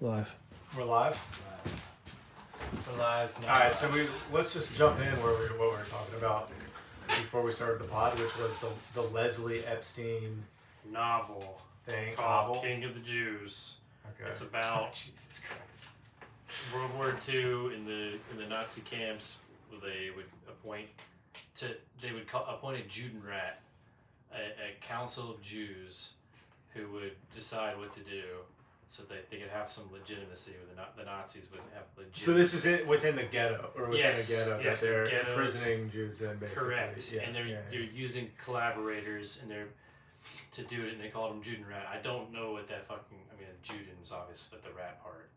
Live. We're live? We're live. Alright, so let's just jump in what we were talking about before we started the pod, which was the Leslie Epstein novel thing. called King of the Jews. Okay. It's about Jesus Christ. World War II in the Nazi camps, where they would appoint a Judenrat, a council of Jews who would decide what to do, so that they could have some legitimacy, where the Nazis wouldn't have legitimacy. So this is it within the ghetto, or within Yes, the ghetto yes, that they're the ghettos. imprisoning Jews in, basically. Correct. Yeah, And they're using collaborators to do it, and they called them Judenrat. I don't know what that Juden's obvious, but the rat part.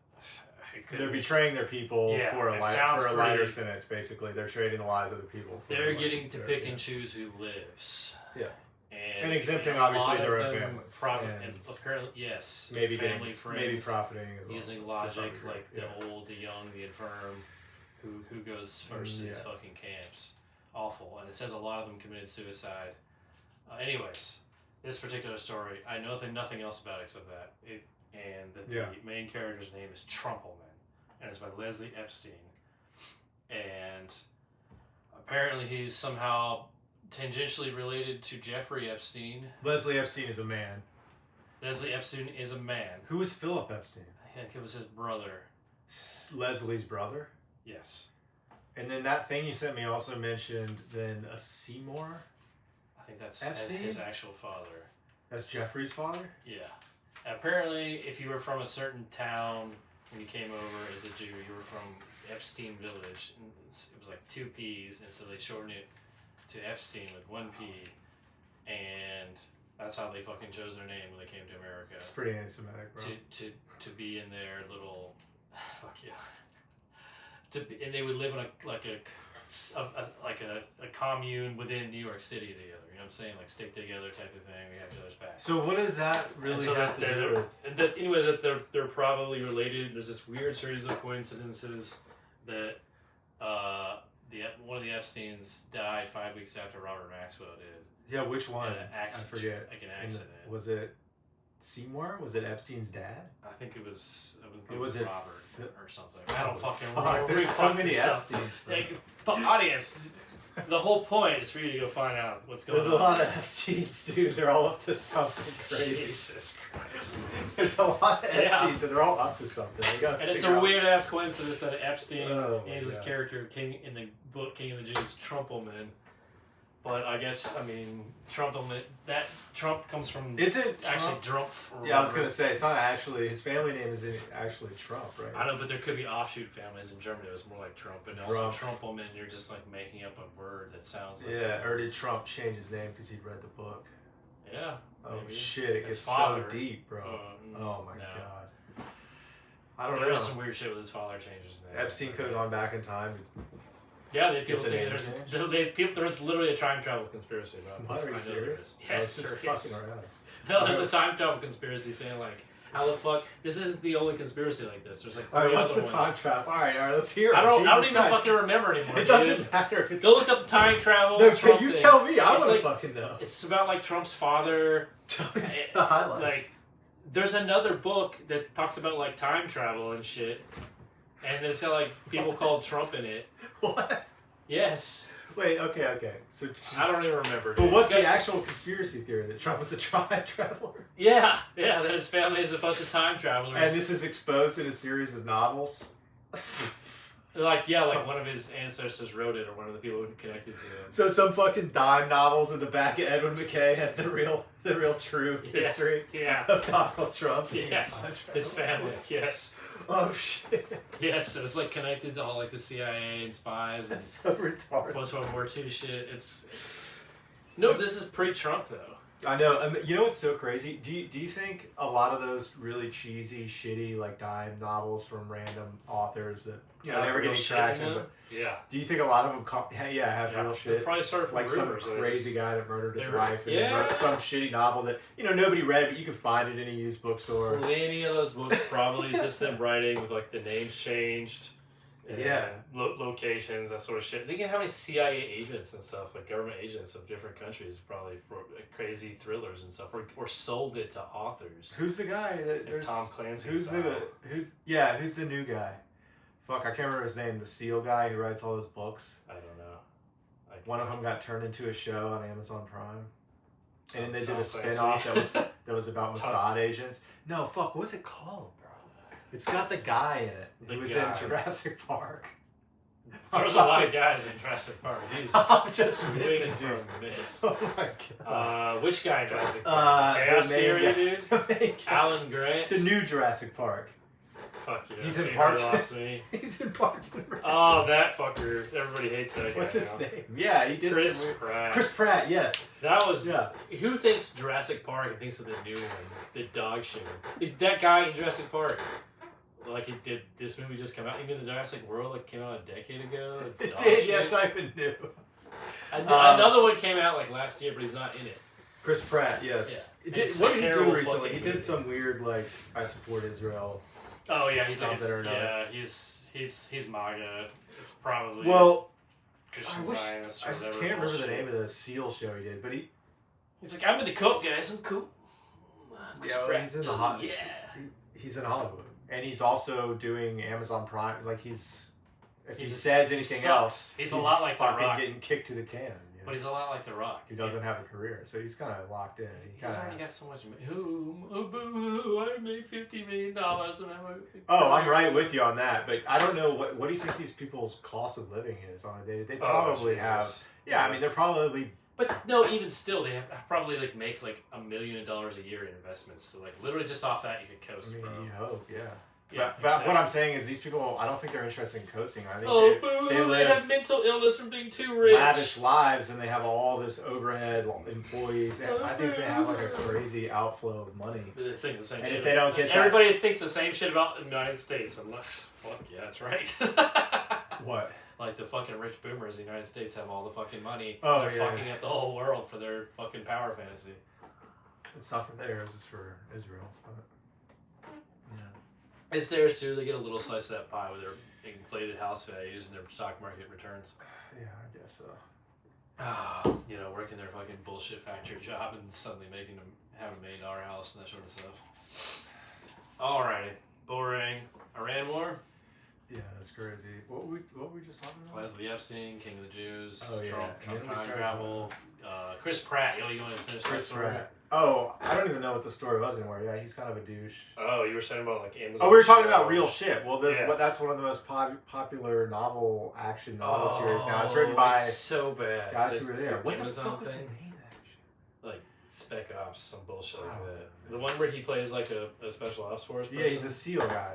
They're betraying their people for a lighter pretty, sentence, basically. They're trading the lives of the people. They're getting to pick and choose who lives. Yeah. And exempting, obviously, their own families. And apparently, yes. Maybe family, friends. Maybe profiting as well. Using logic, like the old, the young, the infirm. Who goes first to these fucking camps. Awful. And it says a lot of them committed suicide. Anyways, this particular story, I know nothing else about it except that. The main character's name is Trumpleman. And it's by Leslie Epstein. And apparently he's somehow tangentially related to Jeffrey Epstein. Leslie Epstein is a man. Leslie Epstein is a man. Who was Philip Epstein? I think it was his brother. Leslie's brother? Yes. And then that thing you sent me also mentioned then a Seymour? I think that's Epstein? his actual father. That's Jeffrey's father? Yeah. And apparently, if you were from a certain town when you came over as a Jew, you were from Epstein Village. And it was like 2 P's, and so they shortened it to Epstein with 1 P. And that's how they fucking chose their name when they came to America. It's pretty anti-Semitic, bro. To be in their little, fuck yeah. And they would live in a commune within New York City together. You know what I'm saying? Like stick together type of thing. We have each other's back. So what does that really have to do with? Anyways, they're probably related. There's this weird series of coincidences that one of the Epsteins died 5 weeks after Robert Maxwell did. Yeah, which one? I forget. Like an accident. Was it Seymour? Was it Epstein's dad? I think it was. Was it Robert or something? I don't fucking remember. There's so many Epsteins. Audience. The whole point is for you to go find out what's going on. There's a lot of Epsteins, dude. They're all up to something crazy. Jesus Christ. There's a lot of Epsteins, and they're all up to something. And it's a weird ass coincidence that Epstein names his character King in the book King of the Jews Trumpleman. But I guess Trumpleman. That Trump comes from. Is it actually Trump? Yeah, I was gonna say it's not actually his family name isn't actually Trump, right? I know, but there could be offshoot families in Germany. It was more like Trump, and also Trumpleman. You're just like making up a word that sounds like. Yeah, or did Trump change his name because he'd read the book? Yeah. Oh maybe. Shit! It gets so deep, bro. Oh my god. I don't know. There's some weird shit with his father changing his name. Epstein could have gone back in time. Yeah, people think there's literally a time travel conspiracy about this. Are you serious? Yes, just fucking around. No, there's a time travel conspiracy saying like, how the fuck? This isn't the only conspiracy like this. There's like 3 what's other the time travel? All right, let's hear it. I don't even fucking remember anymore. It doesn't matter if it's. Go look up time travel. No, you tell me. I want to fucking know. It's about like Trump's father. The highlights. Like, there's another book that talks about like time travel and shit, and it's got like people called Trump in it. What? Yes. Wait, okay. So I don't even remember. But what's the actual conspiracy theory? That Trump was a time traveler? Yeah, that his family is a bunch of time travelers. And this is exposed in a series of novels? Like one of his ancestors wrote it, or one of the people who connected to him. So some fucking dime novels in the back of Edwin McKay has the real true history of Donald Trump. Yes, his family, yes. Oh shit. Yes, and it's like connected to all like the CIA and spies. That's so retarded. Post World War II shit. No, this is pre-Trump though. I know. You know what's so crazy? Do you think a lot of those really cheesy, shitty like dime novels from random authors that never get any traction? But do you think a lot of them have real shit? They probably started from like rumors, some crazy guy that murdered his wife and wrote some shitty novel that nobody read, but you can find it in a used bookstore. Plenty of those books probably just them writing with like the names changed. locations, that sort of shit. Think of how many CIA agents and stuff, like government agents of different countries, probably for crazy thrillers and stuff, or sold it to authors. Who's the guy that there's Tom Clancy? Who's the new guy? Fuck, I can't remember his name. The SEAL guy who writes all those books. I don't know. One of them got turned into a show on Amazon Prime, and then they did a spin-off that was about Mossad agents. No, fuck, what's it called, bro? It's got the guy in it. He was in Jurassic Park. There's a lot of guys in Jurassic Park. I'm just missing, dude. Oh my god. Which guy in Jurassic Park? Chaos Theory, dude? Alan Grant? The new Jurassic Park. Fuck yeah. He's in Parks. He's in Parks and Rec. Oh, that fucker. Everybody hates that guy. What's his name? Yeah, he did Chris Pratt. Chris Pratt, yes. That was... Yeah. Who thinks Jurassic Park and thinks of the new one? The dog shit. That guy in Jurassic Park. Like, did this movie just come out? Even the Jurassic World like came out a decade ago? It did, yes, I even knew. Another one came out like last year, but he's not in it. Chris Pratt, yes. Yeah. What did he do recently? He did some weird, like, I support Israel. Oh yeah, he's something or another. Yeah, he's MAGA. It's probably Christian Zionist or whatever. I just can't remember the name of the SEAL show he did, but he's like, I'm in the cult, guys. I'm cool. Yeah, he's in the he's in Hollywood, and he's also doing Amazon Prime. Like if he says anything else, he's a lot like The Rock. Getting kicked to the can. But he's a lot like The Rock. He doesn't have a career, so he's kind of locked in. He's already got so much. I made $50 million. I'm right with you on that, but I don't know what do you think these people's cost of living is on a day? They probably have. Yeah, I mean they're probably. But no, even still, they probably make like $1 million a year in investments. So like literally just off that you could coast. I mean, bro. you hope, yeah. Yeah, but exactly. What I'm saying is these people, I don't think they're interested in coasting. I think they have mental illness from being too rich. Lavish lives, and they have all this overhead employees. And I think they have like a crazy outflow of money. They think the same and shit. If they don't get everybody thinks the same shit about the United States. I'm like, fuck yeah, that's right. What? Like the fucking rich boomers in the United States have all the fucking money. Oh, they're fucking at the whole world for their fucking power fantasy. It's not for theirs, it's for Israel. It's theirs too. They get a little slice of that pie with their inflated house values and their stock market returns. Yeah, I guess so. Working their fucking bullshit factory job and suddenly making them have $1 million house and that sort of stuff. Alrighty, boring. Iran war. Yeah, that's crazy. What were we just talking about? Leslie Epstein, King of the Jews. Oh, Trump time travel. Chris Pratt. You want to finish Chris that story? Pratt. Oh, I don't even know what the story was anymore. Yeah, he's kind of a douche. Oh, you were saying about like Amazon. Oh, we were talking about real shit. Well, that's one of the most popular action novel series now. It's written by so bad guys who were there. What the fuck was the name of that shit? Like Spec Ops, some bullshit like that. The one where he plays like a special ops force person. Yeah, he's a SEAL guy.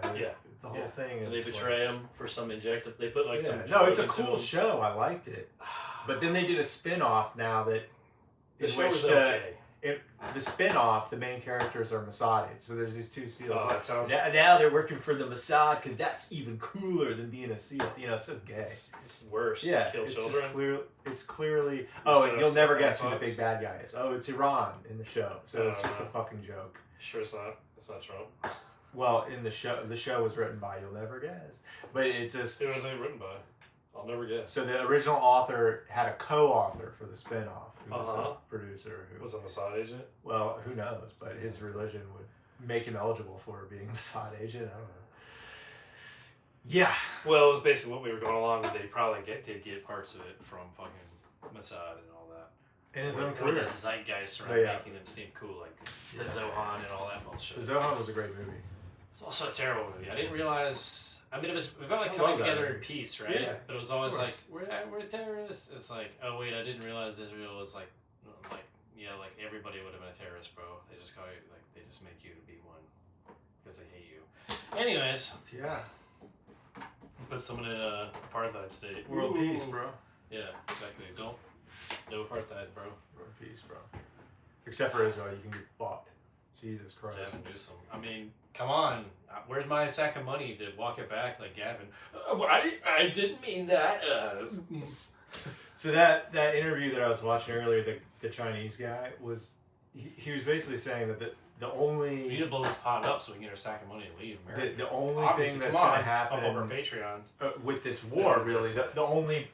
The whole thing is. And they betray him for some injective. They put like some. No, it's a cool show. I liked it. But then they did a spin-off now that. The show was okay. The spin-off, the main characters are Mossad. So there's these two SEALs. Oh, that sounds... Now they're working for the Mossad because that's even cooler than being a SEAL. It's so gay. It's worse. Yeah, kill it's children. It's clearly... Oh, and you'll never guess who the big bad guy is. Oh, it's Iran in the show. So it's just a fucking joke. Sure it's not. It's not Trump. Well, in the show was written by, you'll never guess. But it just... It wasn't written by. I'll never guess. So the original author had a co-author for the spin-off, who was a producer. Who was a Mossad agent? Well, who knows? But his religion would make him eligible for being a Mossad agent. I don't know. Yeah. Well, it was basically what we were going along with. They probably did get parts of it from fucking Mossad and all that. In his own career. With the zeitgeist around making them seem cool, like the Zohan and all that bullshit. The Zohan was a great movie. It's also a terrible movie. I didn't realize... I mean, it was about like coming together in peace, right? Yeah, but it was always like, we're terrorists. It's like, oh wait, I didn't realize Israel was like everybody would have been a terrorist, bro. They just call you, like, they just make you to be one because they hate you. Anyways. Yeah. Put someone in a apartheid state. World peace, bro. Yeah, exactly. No apartheid, bro. World peace, bro. Except for Israel, you can get fucked. Jesus Christ. Gavin Newsom. I mean, come on. Where's my sack of money to walk it back like Gavin? I didn't mean that. So that interview that I was watching earlier, the Chinese guy, he was basically saying that only... We need to blow this pot up so we can get our sack of money and leave America. The only thing that's going to happen... Up over Patreons. With this war, really, the only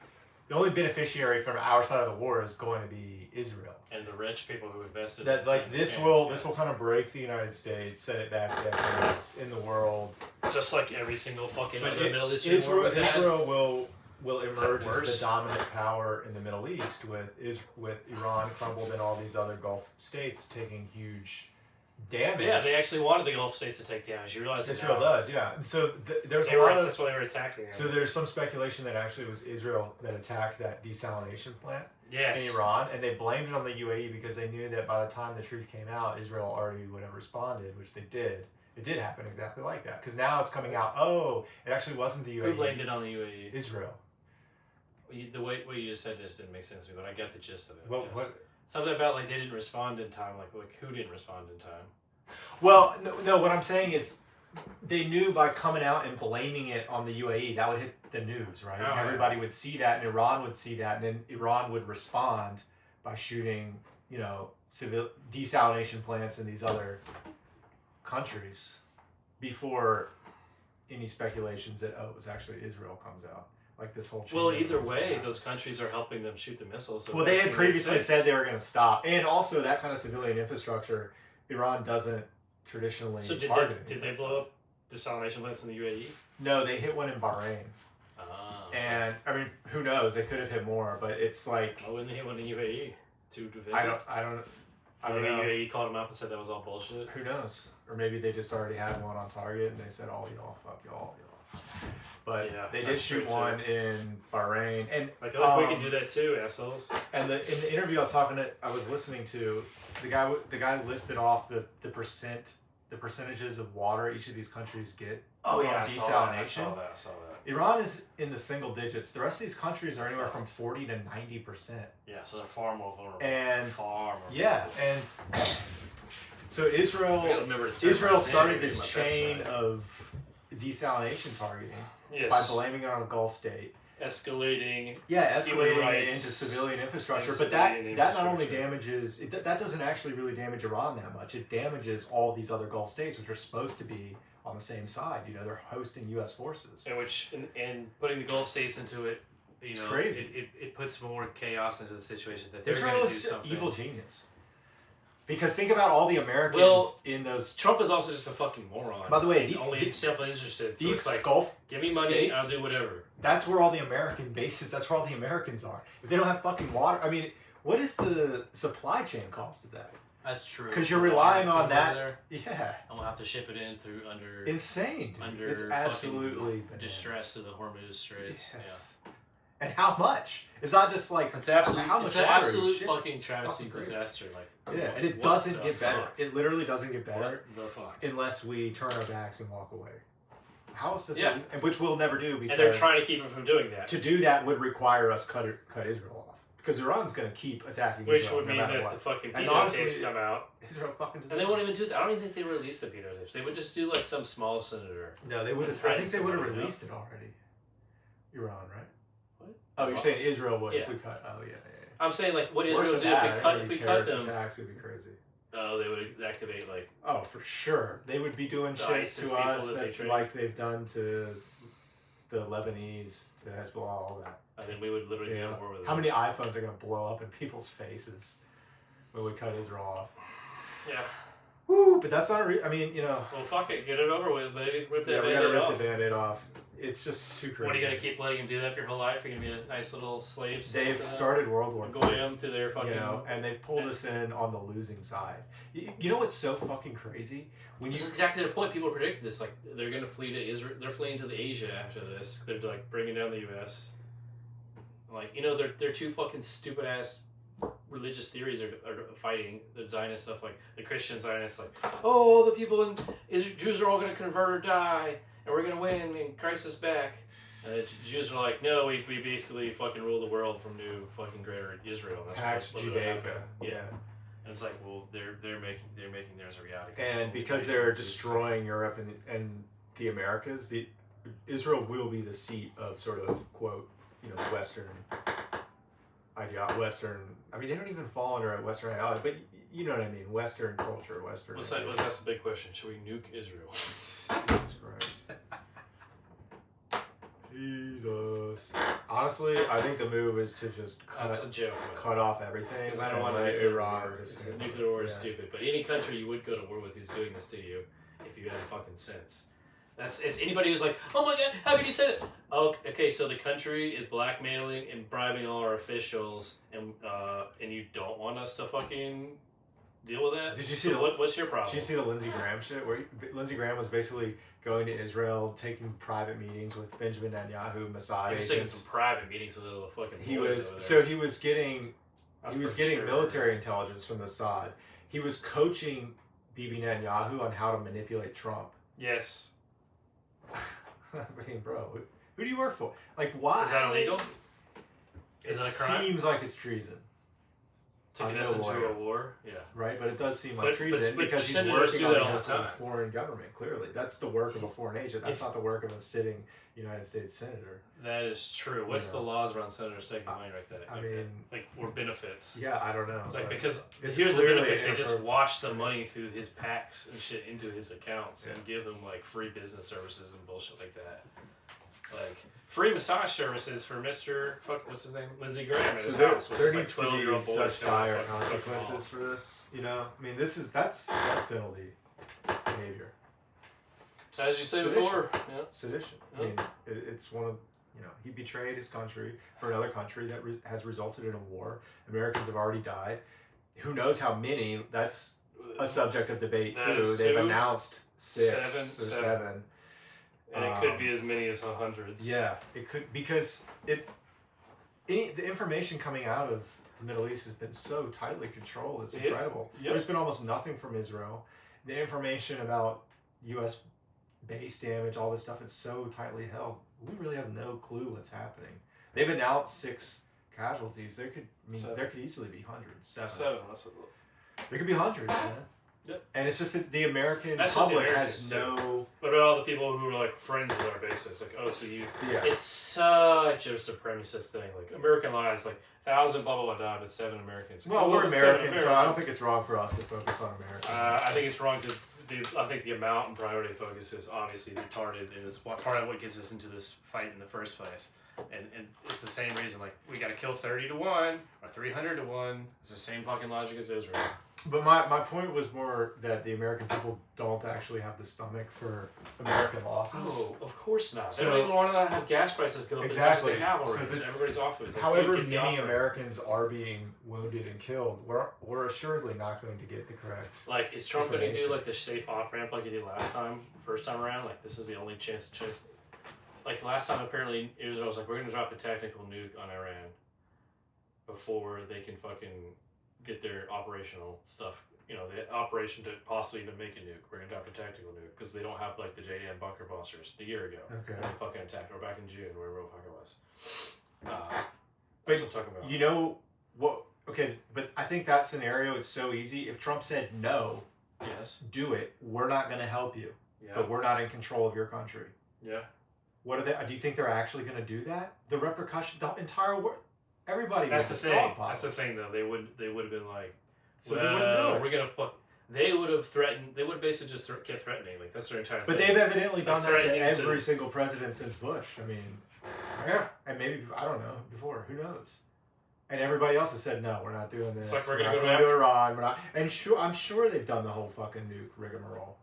beneficiary from our side of the war is going to be Israel. And the rich people who invested that like this will kind of break the United States, set it back decades in the world. Just like every single fucking other Middle Eastern war. Israel will emerge as the dominant power in the Middle East with Iran crumbled and all these other Gulf states taking huge damage. Yeah, they actually wanted the Gulf states to take damage. You realize Israel does, yeah. So there's a lot of... That's why they were attacking. So there's some speculation that actually it was Israel that attacked that desalination plant in Iran, and they blamed it on the UAE because they knew that by the time the truth came out, Israel already would have responded, which they did. It did happen exactly like that. Because now it's coming out, it actually wasn't the UAE. Who blamed it on the UAE? Israel. The way what you just said just didn't make sense to me, but I get the gist of it. What? Something about like they didn't respond in time. Like who didn't respond in time? Well, no. What I'm saying is, they knew by coming out and blaming it on the UAE that would hit the news, right? Oh, everybody would see that, and Iran would see that, and then Iran would respond by shooting, civil desalination plants in these other countries before any speculations that it was actually Israel comes out. Like this whole... Well, either way, those countries are helping them shoot the missiles. So well, they had previously said they were going to stop. And also, that kind of civilian infrastructure, Iran doesn't traditionally target. Did they blow up desalination plants in the UAE? No, they hit one in Bahrain. Oh. And, I mean, who knows? They could have hit more, but it's like... Why wouldn't they hit one in the UAE? I don't know. The UAE called them up and said that was all bullshit? Who knows? Or maybe they just already had one on target and they said, y'all, fuck y'all. But they did shoot one in Bahrain, and I feel like we can do that too, assholes. And in the interview I was listening to, the guy listed off the percentages of water each of these countries get. Desalination. I saw that. Iran is in the single digits. The rest of these countries are anywhere from 40 to 90%. Yeah, so they're far more vulnerable. And far more. Yeah, and so Israel started this chain of desalination targeting. Yes. By blaming it on a Gulf state. Escalating it into civilian infrastructure. But that not only damages... that doesn't actually really damage Iran that much. It damages all these other Gulf states, which are supposed to be on the same side. They're hosting U.S. forces. And putting the Gulf states into it, it's crazy. It puts more chaos into the situation that they're Israel going to do is something. Evil genius. Because think about all the Americans in those... Trump is also just a fucking moron. By the way, only self-interested. So these it's like, Gulf give me money, states, I'll do whatever. That's where all the American bases, that's where all the Americans are. If they don't have fucking water... I mean, what is the supply chain cost of that? That's true. Because you're relying on that... Yeah. And we'll have to ship it in through under... Insane, dude. Under it's absolutely... distress to the Hormuz Straits. Yes. Yeah. And how much? It's not just like... It's an absolute fucking travesty disaster. And it doesn't get better. It literally doesn't get better. What the fuck? Unless we turn our backs and walk away. How else does it? And which we'll never do because... And they're trying to keep them from doing that. To do that would require us cut Israel off. Because Iran's going to keep attacking Israel. Which would mean that the fucking peanut tapes come out. Israel fucking doesn't. And they won't even do that. I don't even think they release the peanut tapes. They would just do like some small senator. No, they would have. I think they would have released it already. Iran, right? Oh, you're saying Israel would if we cut? Oh, yeah. I'm saying like what Israel would do if we cut them. Attacks would be crazy. Oh, they would activate like. Oh, for sure. They would be doing shit to us like they've done to the Lebanese, to Hezbollah, all that. And then we would literally be on war with them. How many iPhones are going to blow up in people's faces when we cut Israel off? Yeah. Woo! But that's not I mean, Well, fuck it. Get it over with, baby. Rip that Band-Aid off. Yeah, we got to rip the Band-Aid off. It's just too crazy. What, are you going to keep letting him do that for your whole life? You're going to be a nice little slave? They've started World War IV. Go to their fucking... and they've pulled us in on the losing side. You know what's so fucking crazy? That's exactly the point. People predicted this. Like, they're going to flee to Israel. They're fleeing to the Asia after this. They're, like, bringing down the U.S. Like, they're two fucking stupid-ass religious theories are fighting. The Zionist stuff, like, the Christian Zionists, like, the people in Israel, Jews are all going to convert or die. And we're going to win and Christ is back. And the Jews are like, no, we basically fucking rule the world from new fucking greater Israel. Pax Judaica. Yeah. And it's like, well, they're making theirs a reality. And because they're destroying Europe and the Americas, Israel will be the seat of sort of, quote, Western, I mean, they don't even fall under a Western ideology, but you know what I mean? Western culture, Western. That's the big question. Should we nuke Israel? Jesus Christ. Jesus. Honestly, I think the move is to just cut off everything. Because I don't want to Iran. Nuclear war is stupid. But any country you would go to war with who's doing this to you, if you had fucking sense. It's anybody who's like, oh my god, how could you say that? Oh, okay, so the country is blackmailing and bribing all our officials, and you don't want us to fucking deal with that? Did you see what's your problem? Did you see the Lindsey Graham shit? Where Lindsey Graham was basically going to Israel, taking private meetings with Benjamin Netanyahu, Mossad agents. He was taking some private meetings with the fucking he was getting military intelligence from the Mossad. He was coaching Bibi Netanyahu on how to manipulate Trump. Yes. I mean, bro, who do you work for? Like, why? Is that illegal? Is that a crime? Seems like it's treason. To get us into a war? Yeah. Right, but it does seem like treason because he's working on behalf of a foreign government, clearly. That's the work of a foreign agent. That's not the work of a sitting United States senator. That is true. What's the laws around senators taking money like that? Or benefits? Yeah, I don't know. It's like, because here's the benefit. They just wash the money through his PACs and shit into his accounts and give him, like, free business services and bullshit like that. Like, free massage services for Mr. what's his name? Lindsey Graham. So there needs to be such dire consequences for this. You know, I mean, that's death penalty behavior. As you said before, sedition. I mean, it's one of, he betrayed his country for another country that has resulted in a war. Americans have already died. Who knows how many? That's a subject of debate too. They've announced seven. And it could be as many as hundreds. Yeah, it could, because the information coming out of the Middle East has been so tightly controlled. It's incredible. Yep. There's been almost nothing from Israel. The information about U.S. base damage, all this stuff, it's so tightly held. We really have no clue what's happening. They've announced 6 casualties. There could easily be hundreds. Seven. There could be hundreds, man. Yep. And it's just that the American public has no... What about all the people who are, like, friends with our bases? Like, oh, so you... Yeah. It's such a supremacist thing. Like, American lives, like, 1,000 blah, blah, blah died, but 7 Americans. Well, we're Americans, so I don't think it's wrong for us to focus on Americans. I think it's wrong to... I think the amount and priority focus is obviously retarded, and it's part of what gets us into this fight in the first place. And it's the same reason, like, we got to kill 30 to 1 or 300 to 1. It's the same fucking logic as Israel. But my point was more that the American people don't actually have the stomach for American losses. Oh, of course not. They don't even want to have gas prices go up as much as they have already. Everybody's off of it. However many Americans are being wounded and killed, we're assuredly not going to get the correct. Like, is Trump going to do, like, the safe off-ramp like he did first time around? Like, this is the only chance. Like, last time, apparently, Israel was like, we're going to drop a tactical nuke on Iran before they can fucking get their operational stuff, the operation to possibly even make a nuke. We're going to drop a tactical nuke because they don't have, like, the JDM bunker busters a year ago. Okay. They fucking attacked, or back in June, wherever the fuck it was. That's what I'm talking about. You know what? Okay, but I think that scenario, it's so easy. If Trump said no, do it, we're not going to help you. Yeah. But we're not in control of your country. Yeah. What are they? Do you think they're actually going to do that? The repercussion, the entire world, everybody. That's the thing. That's the thing, though. They would have been like, so they wouldn't do it. We're gonna put. They would have threatened. They would have basically just kept threatening. Like, that's their entire. But thing. They've evidently done that to every single president since Bush. I mean, yeah. And maybe, I don't know, before. Who knows? And everybody else has said, no, we're not doing this. It's like we're gonna go to Iran. We're not. And I'm sure they've done the whole fucking nuke rigmarole.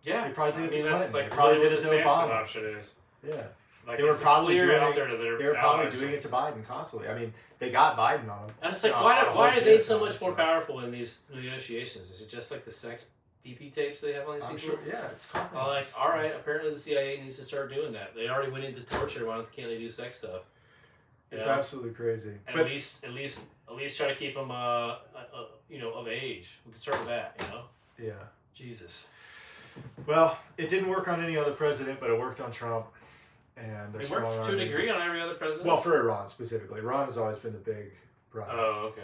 Yeah. They probably did it to Clinton. Like, they probably did it to Obama. Option is. Yeah. Like, they were probably doing out there to they were probably doing it to Biden constantly. I mean, they got Biden on them. And it's like, why are they so much more powerful in these negotiations? Is it just like the sex PP tapes they have on these people? Sure, yeah, it's complicated. Like, all right, apparently the CIA needs to start doing that. They already went into torture. Why can't they do sex stuff? It's absolutely crazy. At least try to keep them, of age. We can start with that, Yeah. Jesus. Well, it didn't work on any other president, but it worked on Trump. And it worked to a degree on every other president? Well, for Iran specifically. Iran has always been the big prize. Oh, okay,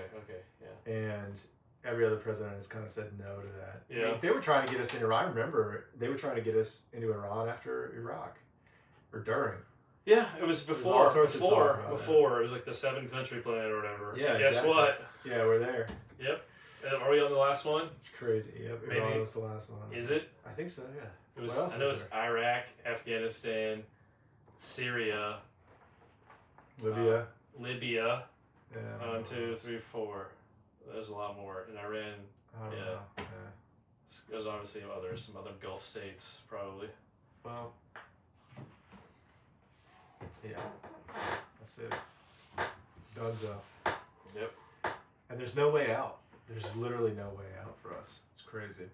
yeah. And every other president has kind of said no to that. Yeah. I mean, they were trying to get us into Iran. I remember they were trying to get us into Iran after Iraq. Or during. Yeah, it was before. Before. It was like the 7-country plan or whatever. Yeah, Guess what? Yeah, we're there. Yep. Are we on the last one? It's crazy. Yep, Iran was the last one. Is it? I think so, yeah. I know it's Iraq, Afghanistan, Syria, Libya. Yeah. 1, 2, 3, 4. There's a lot more. And Iran. I don't know. Yeah. There's obviously some other Gulf states, probably. Well, yeah. That's it. Dunzo. Yep. And there's no way out. There's literally no way out for us. It's crazy.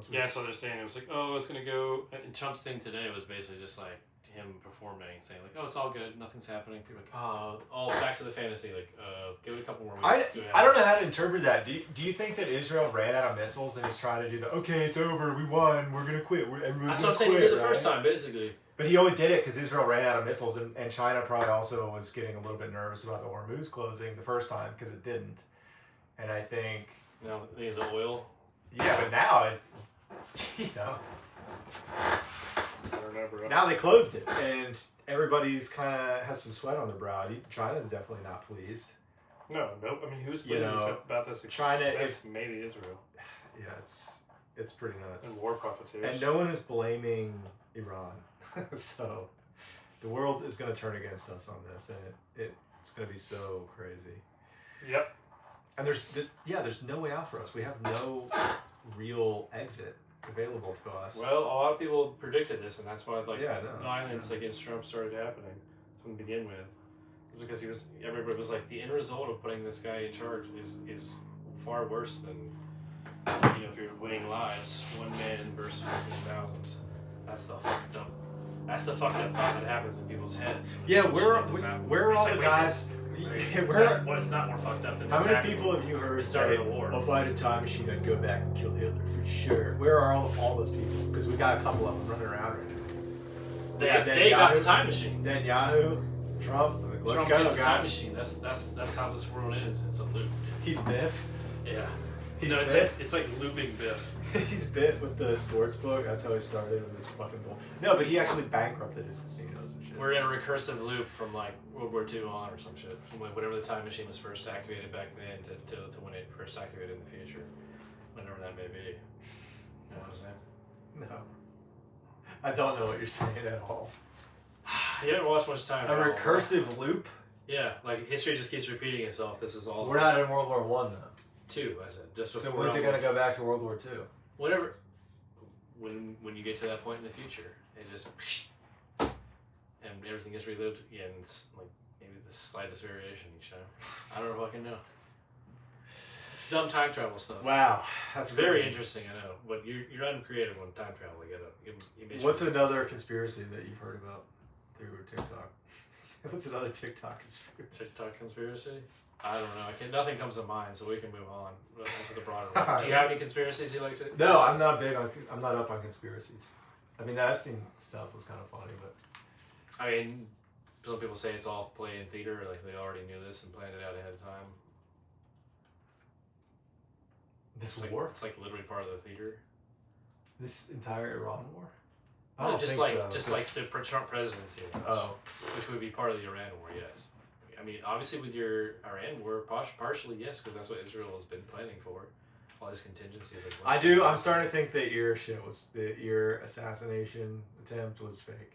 Yeah, so they're saying it was like, oh, it's gonna go. And Trump's thing today was basically just like him performing, saying like, oh, it's all good, nothing's happening. People are like, oh, back to the fantasy. Like, give it a couple more weeks. I don't know how to interpret that. Do you think that Israel ran out of missiles and he's trying to do the okay, it's over, we won, we're gonna quit. That's what I'm saying. He did the first time, basically. But he only did it because Israel ran out of missiles, and China probably also was getting a little bit nervous about the Hormuz closing the first time because it didn't. And I think now the oil. Yeah, but now it, now they closed it, and everybody's kind of has some sweat on their brow. China's definitely not pleased. No. I mean, who's pleased about this? China, maybe Israel. Yeah, it's pretty nuts. And war profiteers. And no one is blaming Iran, so the world is going to turn against us on this, and it's going to be so crazy. Yep. And there's no way out for us. We have no real exit available to us. Well, a lot of people predicted this, and that's why violence against Trump started happening from the begin with. Because everybody was like, the end result of putting this guy in charge is far worse than, if you're winning lives, one man versus 15,000. That's the fucked up. That's the fucked up thought that happens in people's heads. Yeah, where are all the guys? It's not more fucked up than how many people have you heard say, I'll fight a time machine and go back and kill Hitler for sure? Where are all those people? Because we got a couple of them running around right now. They got the time machine. Netanyahu, Trump. Let's Trump go, is guys. the time machine. That's how this world is. It's a loop. He's Biff. Yeah. Biff. It's like looping Biff. He's Biff with the sports book. That's how he started with his fucking bull. No, but he actually bankrupted his casinos and shit. We're in a recursive loop from like World War II on or some shit. From whatever the time machine was first activated back then to when it first activated in the future. Whenever that may be. You know what I'm saying? No. I don't know what you're saying at all. You haven't watched much time. A recursive loop? Yeah, like history just keeps repeating itself. This is all. We're not in World War One though. 2, I said. Just so when's it going to go back to World War II? Whatever. When you get to that point in the future, it just and everything gets relived again. It's like maybe the slightest variation each time. I don't fucking know. It's dumb time travel stuff. Wow, that's very crazy. Interesting. I know, but you're uncreative when time travel. What's another conspiracy that you've heard about through TikTok? What's another TikTok conspiracy? TikTok conspiracy? I don't know. Nothing comes to mind, so we can move on to the broader one. Do you have any conspiracies you like to? No, I'm not big on. I'm not up on conspiracies. I mean, the Epstein stuff was kind of funny, but I mean, some people say it's all play in theater, like they already knew this and planned it out ahead of time. This war? It's like literally part of the theater. This entire Iran war? I don't think so. Just like the Trump presidency and such, which would be part of the Iran war, yes. I mean, obviously with your Iran war, partially yes, because that's what Israel has been planning for. All these contingencies. I'm starting to think that your assassination attempt was fake.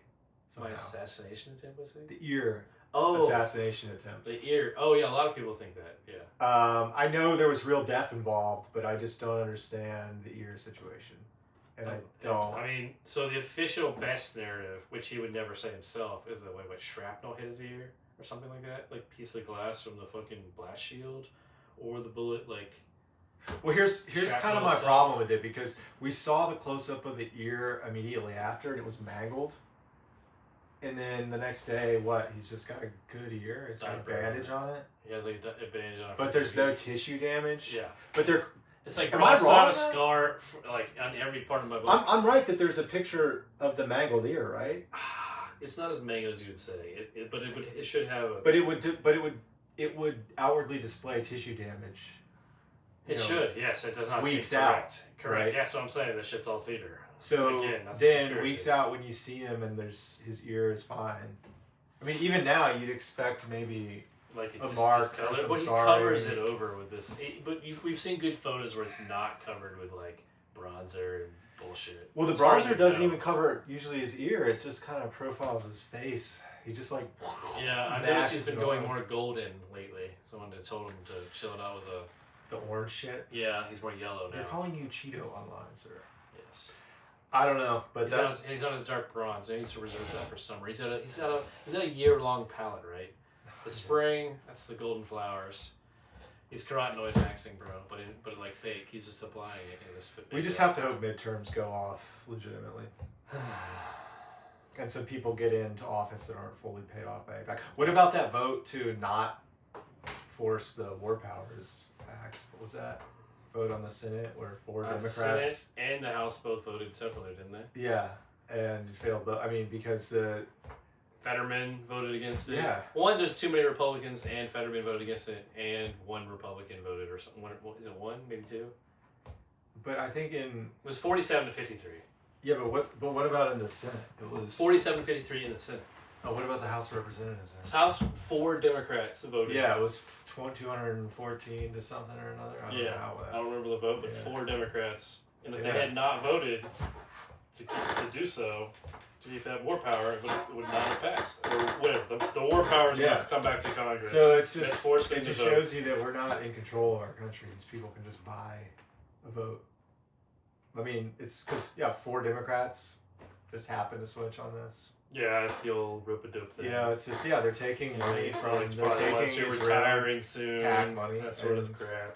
Somehow. My assassination attempt was fake? The assassination attempt. The ear. Oh yeah, a lot of people think that. Yeah. I know there was real death involved, but I just don't understand the ear situation. And I don't. I mean, so the official best narrative, which he would never say himself, is the way what shrapnel hit his ear or something like that, like piece of glass from the fucking blast shield, or the bullet like. Well, here's kind of my problem with it, because we saw the close up of the ear immediately after, and it was mangled. And then the next day, he's just got a good ear. He's got a bandage on it. He has like a bandage on it. But there's no tissue damage. Yeah. But it's like, bro, it's not a scar like on every part of my body. I'm right that there's a picture of the mangled ear, right? It's not as mangled as you would say. It should have. But it would outwardly display tissue damage. It should, yes. It does not. Weeks seem correct. out. Correct. Right? Yeah, so I'm saying this shit's all theater. So again, then weeks out when you see him and his ear is fine. I mean, even now you'd expect maybe like it a just mark, discolored. But he covers it over with this. But we've seen good photos where it's not covered with like bronzer and bullshit. Well, the bronzer doesn't even cover usually his ear. It just kind of profiles his face. He just like. Yeah, I've noticed he's been going more golden lately. Someone told him to chill it out with the orange shit. Yeah, he's more yellow now. They're calling you Cheeto online, sir. Yes. I don't know, but he's on his dark bronze. He needs to reserve that for summer. He's got a year-long palette, right? The spring, that's the golden flowers. He's carotenoid maxing, bro, but like fake. He's just applying it in this. We just have to hope midterms go off legitimately, and some people get into office that aren't fully paid off by AIPAC. What about that vote to not force the War Powers Act? What was that? Vote on the Senate where 4 Democrats the Senate and the House both voted separately, didn't they? Yeah, and failed. But I mean, because the Fetterman voted against it. Yeah. One, there's too many Republicans, and Fetterman voted against it, and one Republican voted or something. Is it one? Maybe two? But I think it was 47-53. Yeah, but what about in the Senate? It was 47-53 in the Senate. Oh, what about the House of Representatives? House 4 Democrats voted. Yeah, it was 214 to something or another. I don't know how I don't remember the vote, but 4 Democrats. And if they had not voted to do so, to keep that war power, it would not have passed. Or whatever. The war powers would have come back to Congress. So it's just it just shows you that we're not in control of our country. These people can just buy a vote. I mean, it's because 4 Democrats just happen to switch on this. Yeah, it's the old rope-a-dope thing. You know, it's just they're taking money from they're taking retiring soon. PAC money, that sort of crap.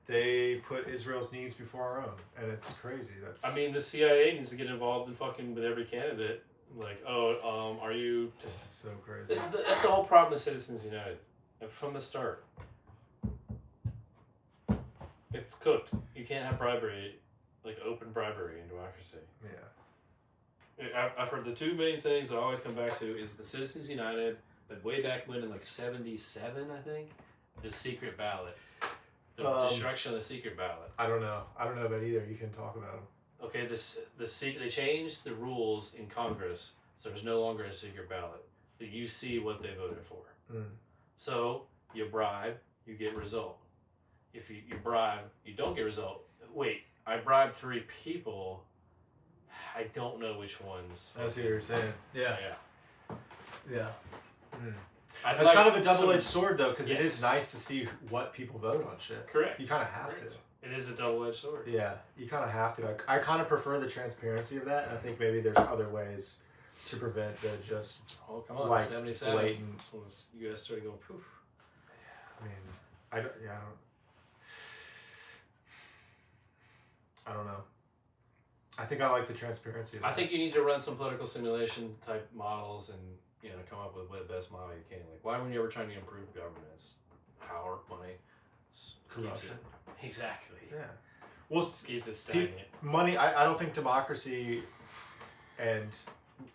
They put Israel's needs before our own, and it's crazy. I mean, the CIA needs to get involved in fucking with every candidate. Like, are you? It's so crazy. That's the whole problem with Citizens United, from the start. It's cooked. You can't have bribery, like open bribery in democracy. Yeah. I've heard the 2 main things that I always come back to is the Citizens United, but way back when in like 77, I think, the secret ballot. The destruction of the secret ballot. I don't know about either. You can talk about them. Okay, they changed the rules in Congress, so there's no longer a secret ballot. That you see what they voted for. Mm. So you bribe, you get result. If you bribe, you don't get result. Wait, I bribed 3 people. I don't know which ones. I see what you're saying. Yeah. Mm. That's kind of a double-edged sword, though, because it is nice to see what people vote on shit. Correct. You kind of have to. It is a double-edged sword. Yeah, you kind of have to. I kind of prefer the transparency of that, and I think maybe there's other ways to prevent the just come on, like 77. blatant. That's when the U.S. started going poof. I mean, I don't know. I think I like the transparency of I think you need to run some political simulation type models and come up with the best model you can. Like, why were you ever trying to improve governance? Power, money, corruption. Exactly. Yeah. Well, it keeps it stagnant. Money. I don't think democracy and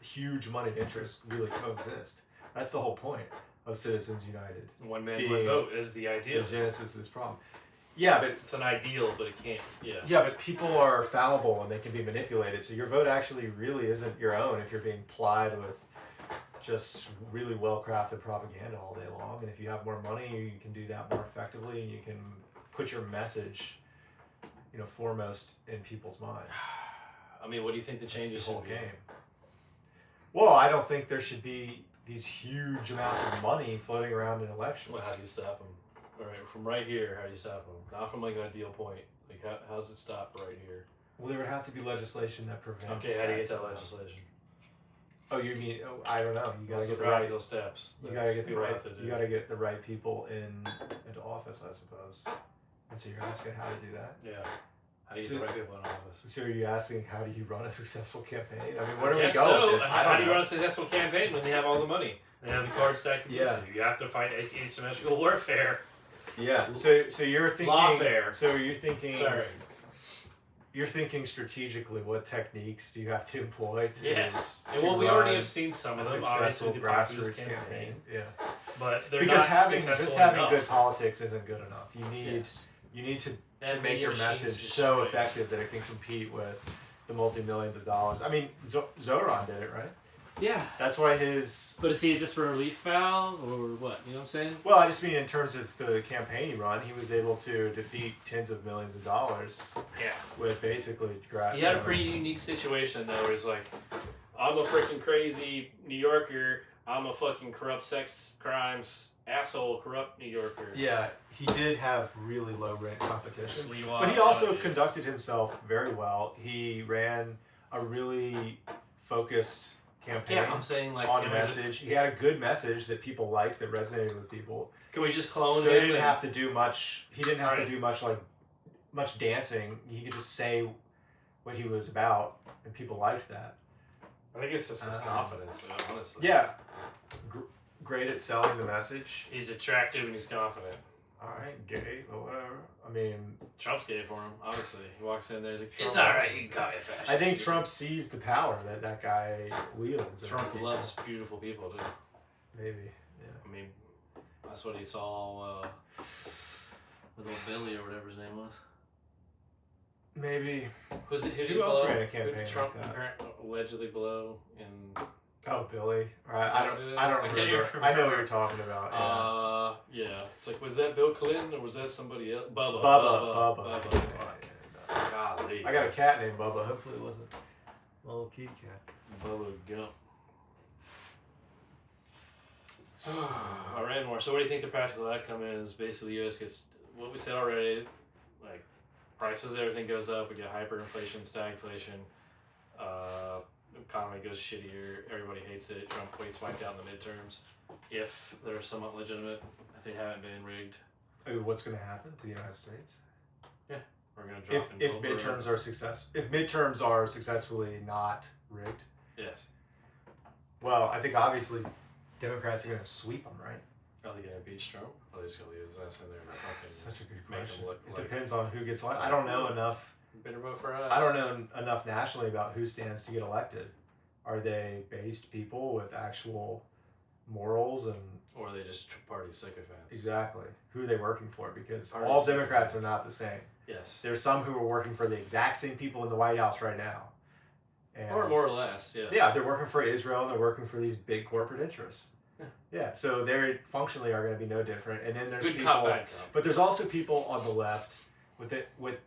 huge money interest really coexist. That's the whole point of Citizens United. One man, one vote is the ideal. The genesis of this problem. Yeah, but it's an ideal, but it can't. Yeah. Yeah, but people are fallible and they can be manipulated. So your vote actually really isn't your own if you're being plied with just really well-crafted propaganda all day long. And if you have more money, you can do that more effectively, and you can put your message, foremost in people's minds. I mean, what do you think the changes should be? Game. Well, I don't think there should be these huge amounts of money floating around in elections. Well, how do you stop them? All right, from right here, how do you stop them? Not from like an ideal point. Like, how's it stop right here? Well, there would have to be legislation that prevents. Okay, how do you get that legislation? Oh, you mean? Oh, I don't know. You gotta get the right steps. You gotta get the right. You gotta get the right people into office, I suppose. And so you're asking how to do that? Yeah. How do you get the right people in office? So are you asking how do you run a successful campaign? I mean, where do we go with this? How do you run a successful campaign when they have all the money? They have the cards stacked against you. You have to fight asymmetrical warfare. Yeah. So you're thinking. Lawfare. So you're thinking. Sorry. You're thinking strategically. What techniques do you have to employ to? Yes. Well, we already have seen some of them. Obviously, the grassroots campaign. Yeah. But they're because not having good politics isn't good enough. You need to make your message so effective that it can compete with the multi-millions of dollars. I mean, Zoran did it, right? Yeah. That's why his... But is he just for a relief valve or what? You know what I'm saying? Well, I just mean in terms of the campaign he run, he was able to defeat tens of millions of dollars. Yeah. With basically... He had a pretty unique situation, though, where he's like, I'm a freaking crazy New Yorker. I'm a fucking corrupt sex crimes asshole, corrupt New Yorker. Yeah, he did have really low rent competition. Sleewa, but he also conducted himself very well. He ran a really focused campaign. Yeah, I'm saying like on message. He had a good message that people liked, that resonated with people. Can we just clone him? So he didn't have to do much. He didn't have to do much dancing. He could just say what he was about, and people liked that. I think it's just his confidence, honestly. Yeah, great at selling the message. He's attractive and he's confident. All right, gay, but whatever. I mean, Trump's gay for him. Obviously, he walks in there. He's like, it's all right. You can call me a fascist. I think Trump sees the power that guy wields. Trump loves beautiful people, dude. Maybe, yeah. I mean, that's what he saw with old Billy or whatever his name was. Maybe. Who else ran a campaign Who Trump like that? allegedly blow in? Oh, Billy. Right. I don't remember. I know what you're talking about. Yeah. It's like, was that Bill Clinton or was that somebody else? Bubba. Golly. I got a cat named Bubba. Hopefully it wasn't a little kitty cat. Bubba Gump. I ran more. So what do you think the practical outcome is? Basically, the U.S. gets what we said already, like prices, everything goes up. We get hyperinflation, stagflation. Economy goes shittier. Everybody hates it. Trump gets wiped out in the midterms. If they're somewhat legitimate, if they haven't been rigged. What's going to happen to the United States? Yeah, we're going to drop if midterms are If midterms are successfully not rigged. Yes. Well, I think obviously Democrats are going to sweep them, right? Are they going to impeach Trump? Or are they just going to leave his ass in there and That's such a good question. It like, depends on who gets elected. I don't know enough. Better vote for us. I don't know enough nationally about who stands to get elected. Are they based people with actual morals or are they just party sycophants? Exactly. Who are they working for? Because all Democrats are not the same. Yes. There's some who are working for the exact same people in the White House right now. And or more or less, yes. Yeah, they're working for Israel and they're working for these big corporate interests. Yeah. So they functionally are going to be no different. And then there's good people, cop, bad cop. But there's also people on the left with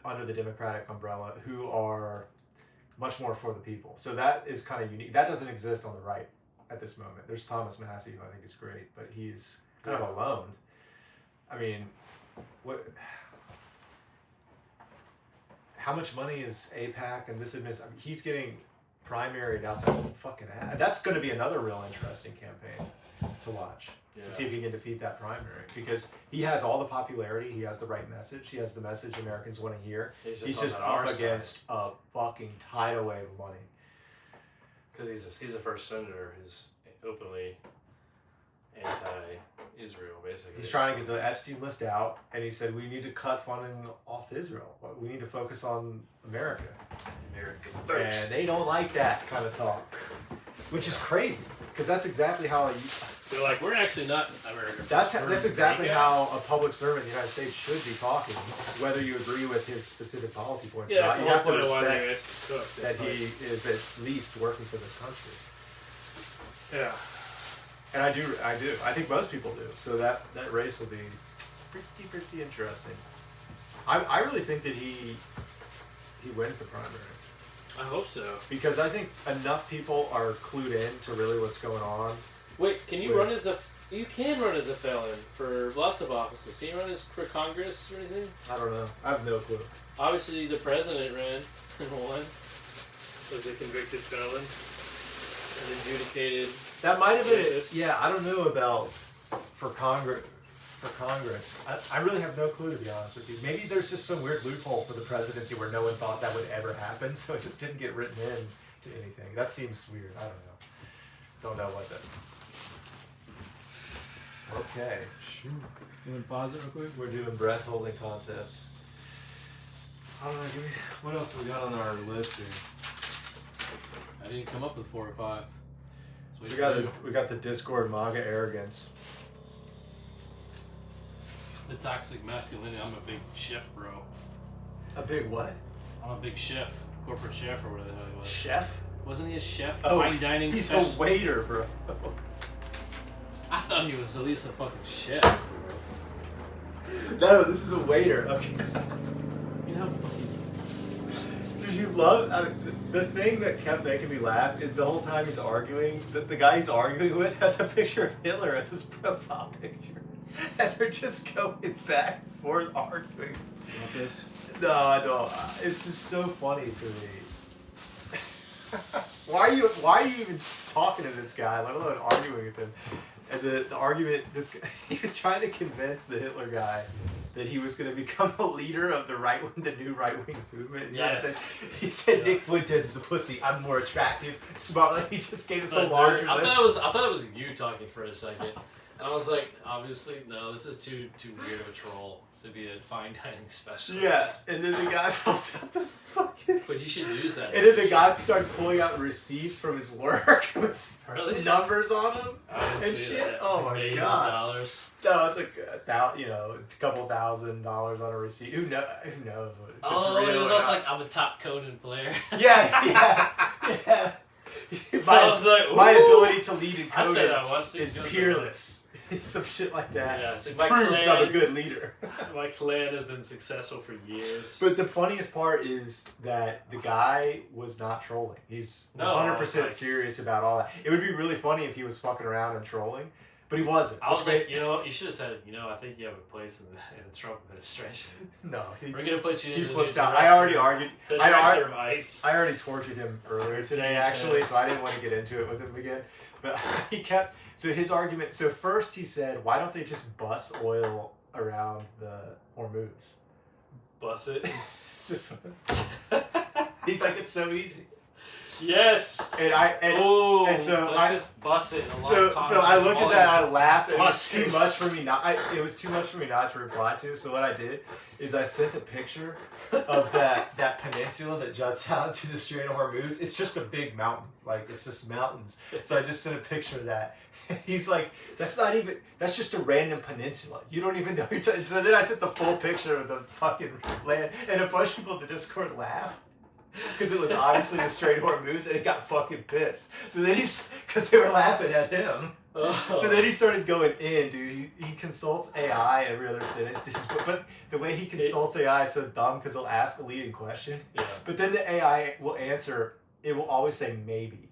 under the Democratic umbrella who are much more for the people. So that is kind of unique. That doesn't exist on the right at this moment. There's Thomas Massie, who I think is great, but he's kind of alone. I mean, how much money is AIPAC and this administration? I mean, he's getting primaried out that fucking ad. That's going to be another real interesting campaign to watch. To see if he can defeat that primary, because he has all the popularity, he has the right message, he has the message Americans want to hear. He's just up against a fucking tidal wave of money. Because he's the first senator who's openly anti-Israel, basically. He's trying to get the Epstein list out, and he said we need to cut funding off to Israel. We need to focus on America. America first. And they don't like that kind of talk, which is crazy, because that's exactly how. They're like, we're actually not American. That's exactly how a public servant in the United States should be talking, whether you agree with his specific policy points or not. You have to respect that he is at least working for this country. Yeah. And I do. I think most people do. So that race will be pretty interesting. I really think that he wins the primary. I hope so. Because I think enough people are clued in to really what's going on. Wait, can you run as a... You can run as a felon for lots of offices. Can you run for Congress or anything? I don't know. I have no clue. Obviously, the president ran and won. Was a convicted felon. And adjudicated... That might have been... Yeah, I don't know about for Congress. I really have no clue, to be honest with you. Maybe there's just some weird loophole for the presidency where no one thought that would ever happen, so it just didn't get written in to anything. That seems weird. I don't know. Don't know what that... Okay. You want to pause it real quick? We're doing breath holding contests. I don't know. What else we got on our list here? I didn't come up with 4 or 5. We got the Discord MAGA arrogance. The toxic masculinity. I'm a big chef, bro. A big what? I'm a big chef, corporate chef, or whatever the hell he was. Chef? Wasn't he a chef? Oh, fine dining he's special? a waiter, bro. I thought he was at least a fucking chef. No, this is a waiter. Okay. You know, fucking... Did you love? I mean, the thing that kept making me laugh is the whole time he's arguing. The guy he's arguing with has a picture of Hitler as his profile picture, and they're just going back and forth arguing. Want this? No, I don't. It's just so funny to me. Why are you even talking to this guy, let alone arguing with him? And the argument, he was trying to convince the Hitler guy that he was going to become a leader of the new right wing movement. And yes. He said Nick Fuentes is a pussy. I'm more attractive, smart. Like, he just gave us a larger list. I thought it was you talking for a second, and I was like, obviously no, this is too weird of a troll to be a fine dining specialist. Yeah, and then the guy pulls out the fucking... But you should use that. And then the guy starts pulling out receipts from his work with really? Numbers on them and see shit. That. Oh my Millions god! Of dollars. No, it's like a couple $1,000 on a receipt. Who knows? What, it was also like, I'm a top Conan player. Yeah. My ability to lead in Conan is peerless. Some shit like that. Yeah, it's like proves I'm a good leader. My clan has been successful for years. But the funniest part is that the guy was not trolling. He's 100% serious about all that. It would be really funny if he was fucking around and trolling, but he wasn't. I was like, you should have said, I think you have a place in the Trump administration. No, we're gonna put you. He flips out. I already argued. Of ICE. I already tortured him earlier today, actually, so I didn't want to get into it with him again. But he kept. So his argument. So first he said, "Why don't they just bus oil around the Hormuz?" Bus it. He's like, it's so easy. Yes. And so let's just bus it. So I looked at that, I laughed, and it was too much for me not. It was too much for me not to reply to. So what I did is I sent a picture of that peninsula that juts out to the Strait of Hormuz. It's just a big mountain, like it's just mountains. So I just sent a picture of that. He's like, that's just a random peninsula. You don't even know. So then I sent the full picture of the fucking land, and a bunch of people in the Discord laughed. Because it was obviously the Strait of Hormuz, and it got fucking pissed. So then because they were laughing at him. Oh. So then he started going in, dude. He consults AI every other sentence. But the way he consults AI is so dumb because he'll ask a leading question. Yeah. But then the AI will answer. It will always say maybe.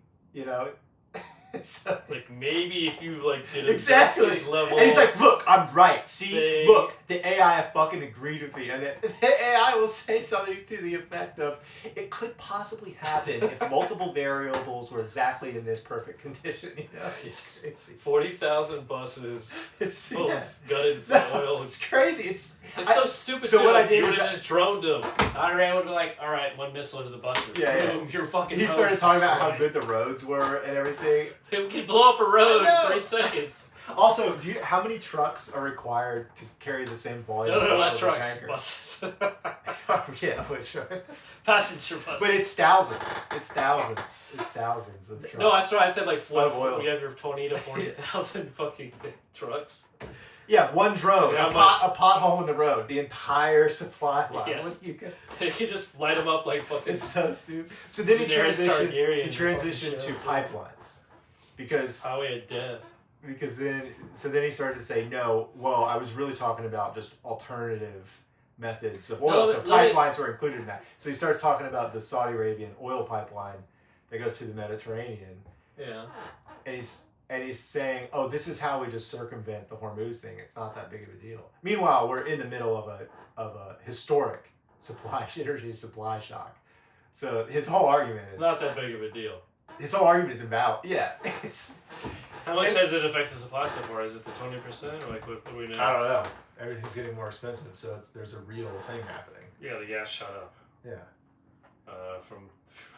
So, like maybe if you did a exactly level, and he's like, look, I'm right. See, look, the AI fucking agreed with me, and then the AI will say something to the effect of, it could possibly happen if multiple variables were exactly in this perfect condition. It's crazy. 40,000 buses. It's gutted for oil. It's crazy. It's so stupid. So what I did was just droned them. I ran with all right, one missile into the buses. Boom, you're fucking. He started talking about how good the roads were and everything. It can blow up a road in 3 seconds. Also, how many trucks are required to carry the same volume? No, not trucks. Buses. Yeah, which passenger buses. But it's thousands. It's thousands of trucks. No, that's why I said 4. We have your 20 to 40,000 fucking trucks. Yeah, one drone, a pothole in the road, the entire supply line. Yes. You can just light them up like fucking. It's so stupid. So then he transitioned to pipelines. Because highway of death. Because then he started to say, no, well, I was really talking about just alternative methods of oil. So pipelines were included in that. So he starts talking about the Saudi Arabian oil pipeline that goes through the Mediterranean. Yeah. And he's saying, oh, this is how we just circumvent the Hormuz thing. It's not that big of a deal. Meanwhile, we're in the middle of a historic energy supply shock. So his whole argument is not that big of a deal. His whole argument is invalid. Yeah. How much has it affected the supply so far? Is it the 20%? Or what do we know? I don't know. Everything's getting more expensive, so there's a real thing happening. Yeah, the gas shot up. Yeah. From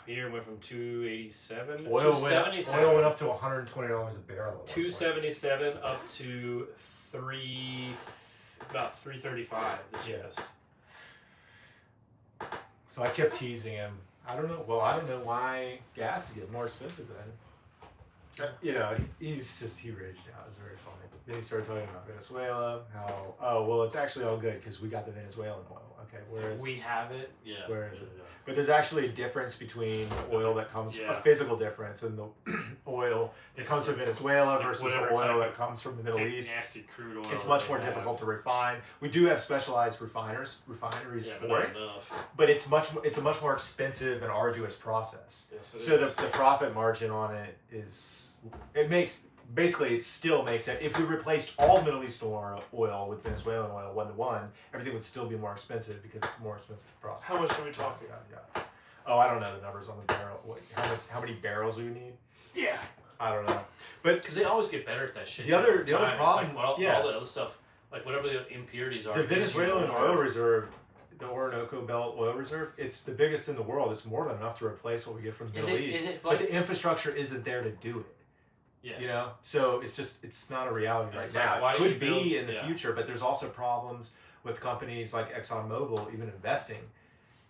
here went from 287. Oil went up to $120 a barrel. 277 up to about 335. The cheapest. So I kept teasing him. I don't know. Well, I don't know why gas is getting more expensive then. You know, he raged out. It was very funny. Then he started talking about Venezuela, how, it's actually all good because we got the Venezuelan oil. Okay, whereas... We have it, yeah. Where is it? Yeah. But there's actually a difference between the oil that comes... A physical difference in the oil that comes from Venezuela versus the oil that comes from the Middle East. Nasty crude oil. It's much more difficult to refine. We do have specialized refineries for it. But it's a much more expensive and arduous process. Yes, so the profit margin on it is... It still makes it. If we replaced all Middle East oil with Venezuelan oil 1-to-1, everything would still be more expensive because it's a more expensive process. How much are we talking? Yeah. Oh, I don't know the numbers on the barrel. How many barrels we would need? Yeah. I don't know. But because they always get better at that shit. The other problem, all the other stuff, like whatever the impurities are. The Venezuelan oil reserve, the Orinoco Belt oil reserve, it's the biggest in the world. It's more than enough to replace what we get from the Middle East. But the infrastructure isn't there to do it. Yes. You know, so it's not a reality right now. It could be in the future, but there's also problems with companies like ExxonMobil even investing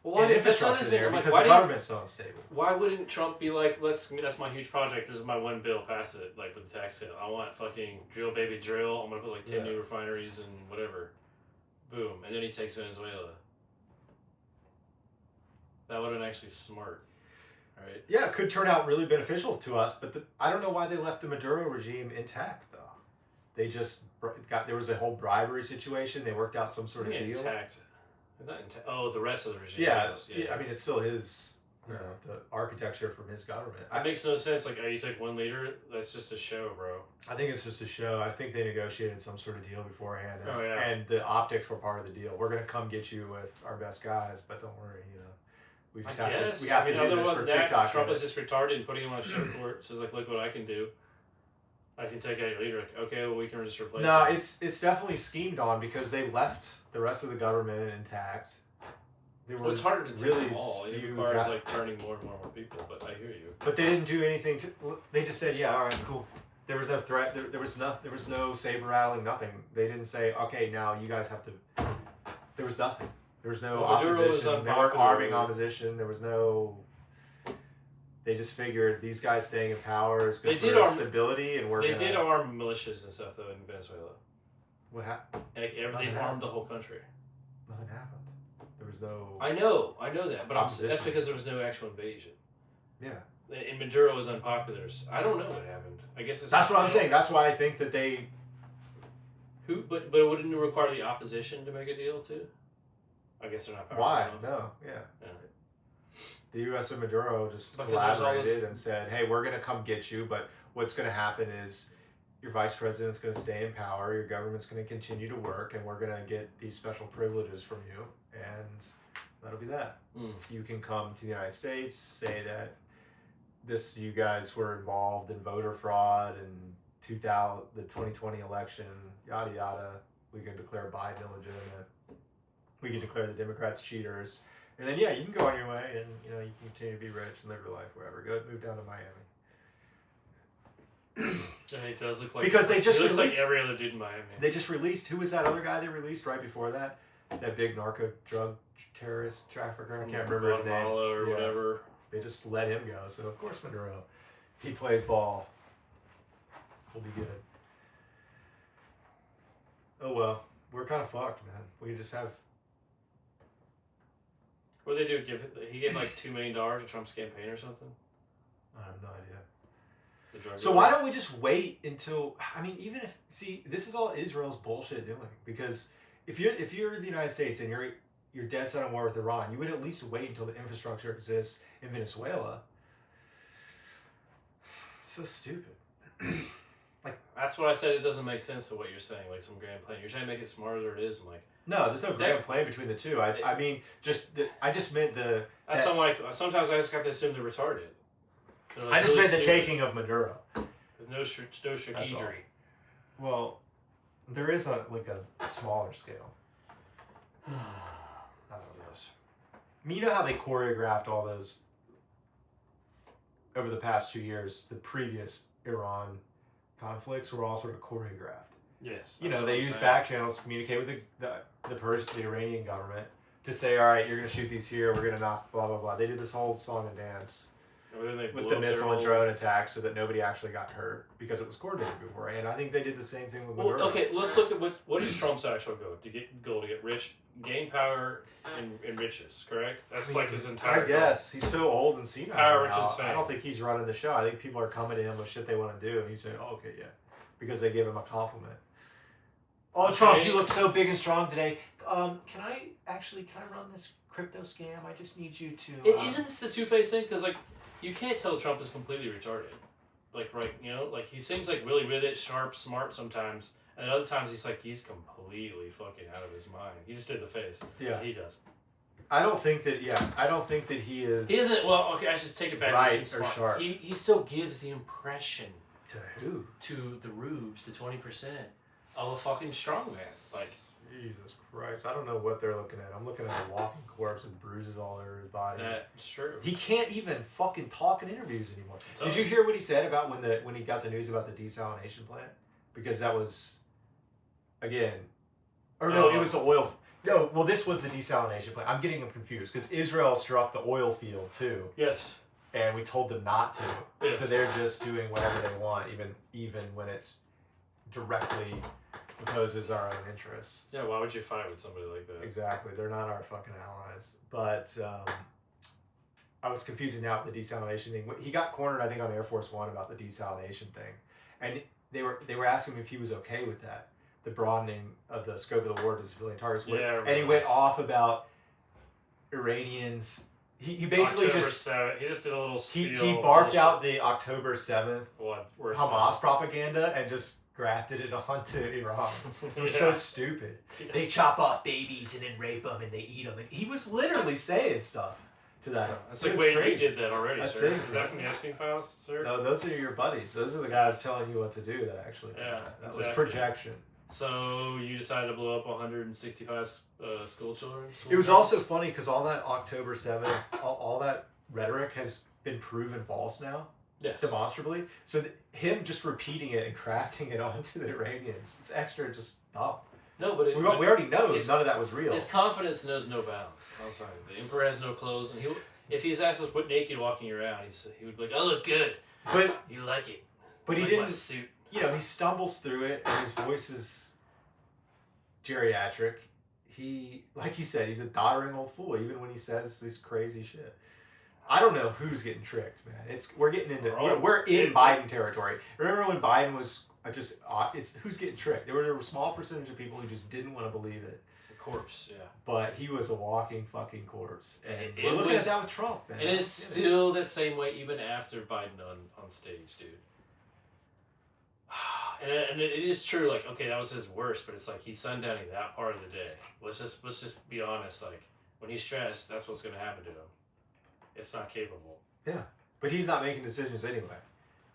in infrastructure there because the government's so unstable. Why wouldn't Trump be like, that's my huge project, this is my one bill, pass it, like with the tax sale. I want fucking drill baby drill, I'm gonna put like 10 new refineries and whatever. Boom. And then he takes Venezuela. That would have been actually smart. Right. Yeah, it could turn out really beneficial to us, but I don't know why they left the Maduro regime intact, though. They just there was a whole bribery situation. They worked out some sort of deal. Intact. Oh, the rest of the regime. Yeah, I mean, it's still his, the architecture from his government. It makes no sense. Like, you take one leader, that's just a show, bro. I think it's just a show. I think they negotiated some sort of deal beforehand. Oh, yeah. And the optics were part of the deal. We're going to come get you with our best guys, but don't worry, We just have to do this for TikTok. Trump is just retarded and putting him on a show court. Says like, look what I can do. I can take out your leader. Like, okay, well we can just replace. No, him. it's definitely schemed on because they left the rest of the government intact. It's harder to take them all. It requires like turning more and more people. But I hear you. But they didn't do anything to. They just said, yeah, all right, cool. There was no threat. There was no saber rattling. Nothing. They didn't say, okay, now you guys have to. There was nothing. There was no opposition. They weren't arming opposition. There was no. They just figured these guys staying in power is good for stability, and we're. They did arm militias and stuff though in Venezuela. What happened? They armed the whole country. Nothing happened. There was no. I know that, but that's because there was no actual invasion. Yeah. And Maduro was unpopular. I don't know what happened. I guess that's what I'm saying. That's why I think that they. But wouldn't it require the opposition to make a deal too? I guess they're not powerful. Why? No. Yeah. The U.S. and Maduro just collaborated and said, hey, we're going to come get you, but what's going to happen is your vice president's going to stay in power, your government's going to continue to work, and we're going to get these special privileges from you, and that'll be that. You can come to the United States, say that you guys were involved in voter fraud and the 2020 election, yada, yada. We can declare Biden illegitimate. We can declare the Democrats cheaters. And then, you can go on your way and, you can continue to be rich and live your life wherever. Move down to Miami. And it does look like... Because they just released... like every other dude in Miami. They just released... Who was that other guy they released right before that? That big narco drug terrorist trafficker? I can't remember his name. Or whatever. They just let him go. So, of course, Maduro, he plays ball. We'll be good. Oh, well. We're kind of fucked, man. We just have... What did they do? He gave like $2 million to Trump's campaign or something? I have no idea. So why don't we just wait until... I mean, even if... See, this is all Israel's bullshit doing. Because if you're the United States and you're dead set on war with Iran, you would at least wait until the infrastructure exists in Venezuela. It's so stupid. That's what I said. It doesn't make sense to what you're saying. Like some grand plan. You're trying to make it smarter than it is. I'm like... No, there's no grand plan between the two. I mean, I just meant the... sometimes I just have to assume they're retarded. Like I just meant the taking of Maduro. No strategy. Well, there is a smaller scale. I don't know. I mean, you know how they choreographed all those over the past 2 years? The previous Iran conflicts were all sort of choreographed. Yes. They use back channels to communicate with the Iranian government to say, all right, you're going to shoot these here, we're going to knock blah, blah, blah. They did this whole song and dance with the missile and drone attacks so that nobody actually got hurt because it was coordinated before. And I think they did the same thing with Maduro. Okay, let's look at what is Trump's actual goal? To get rich, gain power and riches, correct? That's like his entire I guess. He's so old and senile power, now. riches, fame. I don't think he's running the show. I think people are coming to him with shit they want to do, and he's saying, oh, okay, yeah. Because they give him a compliment. Oh, okay. Trump, you look so big and strong today. Can I run this crypto scam? I just need you to... Isn't this the two-faced thing? Because, like, you can't tell Trump is completely retarded. Like, right, you know? Like, he seems, like, really with it, sharp, smart sometimes. And then other times he's, like, he's completely fucking out of his mind. He just did the face. Yeah. He does. I don't think that he is... He isn't... Well, okay, I should take it back. Right or sharp. He still gives the impression... To who? To the rubes, the 20%, of a fucking strongman. Like... Jesus Christ. I don't know what they're looking at. I'm looking at a walking corpse and bruises all over his body. That's true. He can't even fucking talk in interviews anymore. Did you hear what he said about when he got the news about the desalination plant? Because that was, again... Or no, it was the oil... No, well, this was the desalination plant. I'm getting them confused because Israel struck the oil field too. Yes. And we told them not to. Yes. So they're just doing whatever they want, even when it's directly opposes our own interests. Yeah, why would you fight with somebody like that? Exactly. They're not our fucking allies. But I was confusing out the desalination thing. He got cornered, I think, on Air Force One about the desalination thing. And they were asking him if he was okay with that. The broadening of the scope of the war to civilian targets. Yeah, and he went off about Iranians. He basically he just did a little spiel. He barfed out the October 7th Hamas propaganda and just grafted it onto Iran. It was so stupid. Yeah. They chop off babies and then rape them and they eat them. And he was literally saying stuff to that. It's like, wait, you did that already, That's sir. Is that from the Epstein files, sir? No, those are your buddies. Those are the guys telling you what to do that actually did that. That was projection. So you decided to blow up 165 school children? It was also funny because all that October 7th, all that rhetoric has been proven false now. Yes. Demonstrably. So him just repeating it and crafting it onto the Iranians, it's extra just dumb. No, but we already know none of that was real. His confidence knows no bounds. I'm sorry. The emperor has no clothes, and if he's asked us to put naked walking around, he would be like, "I look good." But you like it. But he like didn't. My suit. You know, he stumbles through it, and his voice is geriatric. He, like you said, he's a doddering old fool, even when he says this crazy shit. I don't know who's getting tricked, man. We're getting into we're in Biden territory. Remember when Biden was it's who's getting tricked? There were a small percentage of people who just didn't want to believe it. A corpse, yeah. But he was a walking fucking corpse, and we're looking at that with Trump, man. It is still that same way even after Biden on stage, dude. And it is true, like, okay, that was his worst, but it's like he's sundowning that part of the day. Let's just be honest, like, when he's stressed, that's what's going to happen to him. It's not capable. Yeah, but he's not making decisions anyway.